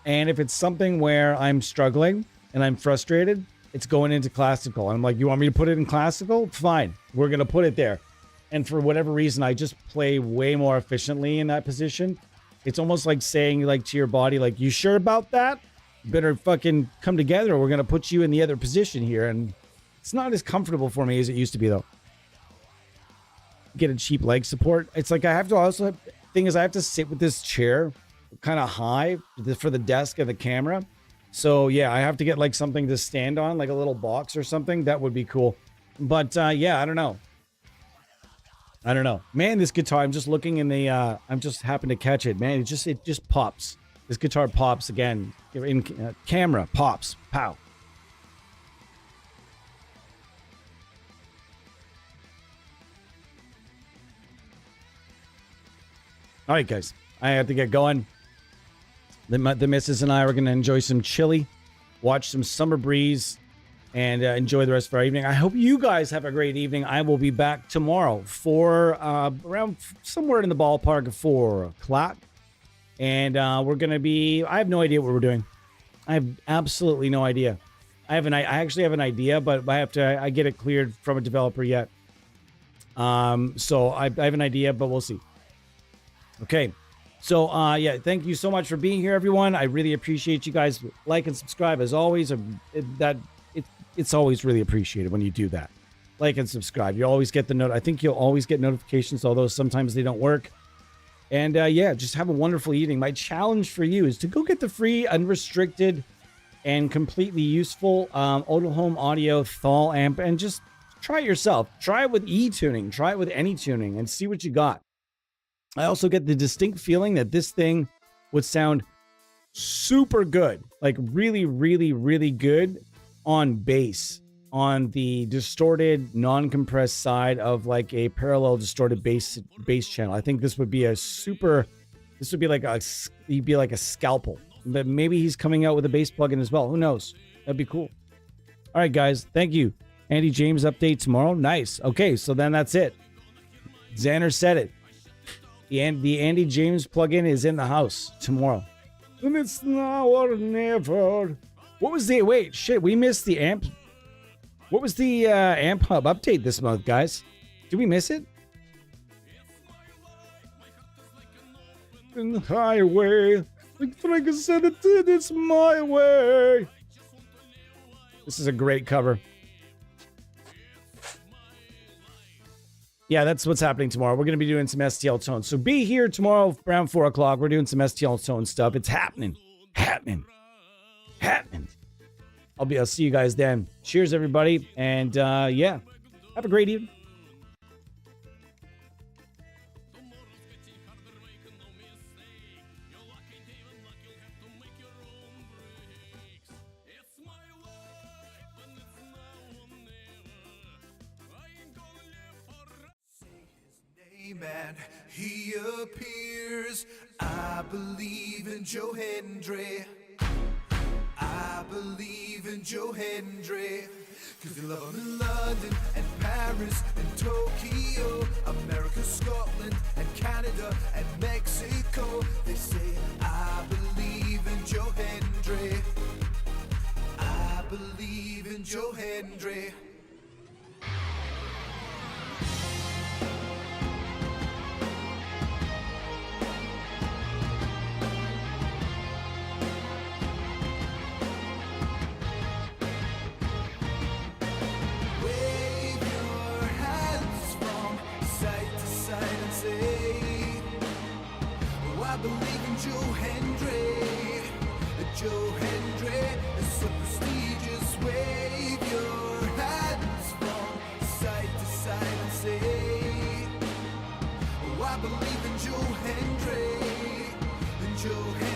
And if it's something where I'm struggling and I'm frustrated, it's going into classical. And I'm like, you want me to put it in classical? Fine, we're going to put it there. And for whatever reason, I just play way more efficiently in that position. It's almost like saying, like, to your body, like, you sure about that? You better fucking come together, or we're going to put you in the other position here. And it's not as comfortable for me as it used to be, though. Get a cheap leg support. It's like I have to sit with this chair kind of high for the desk of the camera. So, yeah, I have to get, like, something to stand on, like a little box or something. That would be cool. But, yeah, I don't know. Man, this guitar, I'm just looking in the, I'm just happen to catch it. Man, it just pops. This guitar pops again. In camera, pops. Pow. All right, guys. I have to get going. The missus and I are going to enjoy some chili, watch some Summer Breeze, and enjoy the rest of our evening. I hope you guys have a great evening. I will be back tomorrow for around somewhere in the ballpark of 4 o'clock. And we're going to be... I have no idea what we're doing. I have absolutely no idea. I actually have an idea, but I get it cleared from a developer yet. So I have an idea, but we'll see. Okay. So, yeah, thank you so much for being here, everyone. I really appreciate you guys. Like and subscribe, as always. It's always really appreciated when you do that. Like and subscribe. You always get the note. I think you'll always get notifications, although sometimes they don't work. And yeah, just have a wonderful evening. My challenge for you is to go get the free, unrestricted, and completely useful Home Audio THALL amp and just try it yourself. Try it with E-tuning. Try it with any tuning and see what you got. I also get the distinct feeling that this thing would sound super good, like really, really, really good on bass, on the distorted, non-compressed side of like a parallel distorted bass channel. I think this would be like a scalpel, but maybe he's coming out with a bass plugin as well. Who knows? That'd be cool. All right, guys. Thank you. Andy James update tomorrow. Nice. Okay. So then that's it. Xander said it. The Andy James plugin is in the house tomorrow. And it's now or never. What was the... Wait, shit, we missed the amp. What was the amp hub update this month, guys? Did we miss it? In the highway. Like Frank said it did, it's my way. This is a great cover. Yeah, that's what's happening tomorrow. We're going to be doing some STL tones. So be here tomorrow around 4 o'clock. We're doing some STL tone stuff. It's happening. I'll see you guys then. Cheers, everybody. And yeah, have a great evening. Man, he appears. I believe in Joe Hendry. I believe in Joe Hendry. Cause they love him in London and Paris and Tokyo, America, Scotland and Canada and Mexico. They say I believe in Joe Hendry. Hendry. Wave your hands from side to side and say, oh, I believe in Joe Hendry. Joe Hendry is so prestigious. Wave your hands from side to side and say, oh, I believe in Joe Hendry. In Joe Hendry.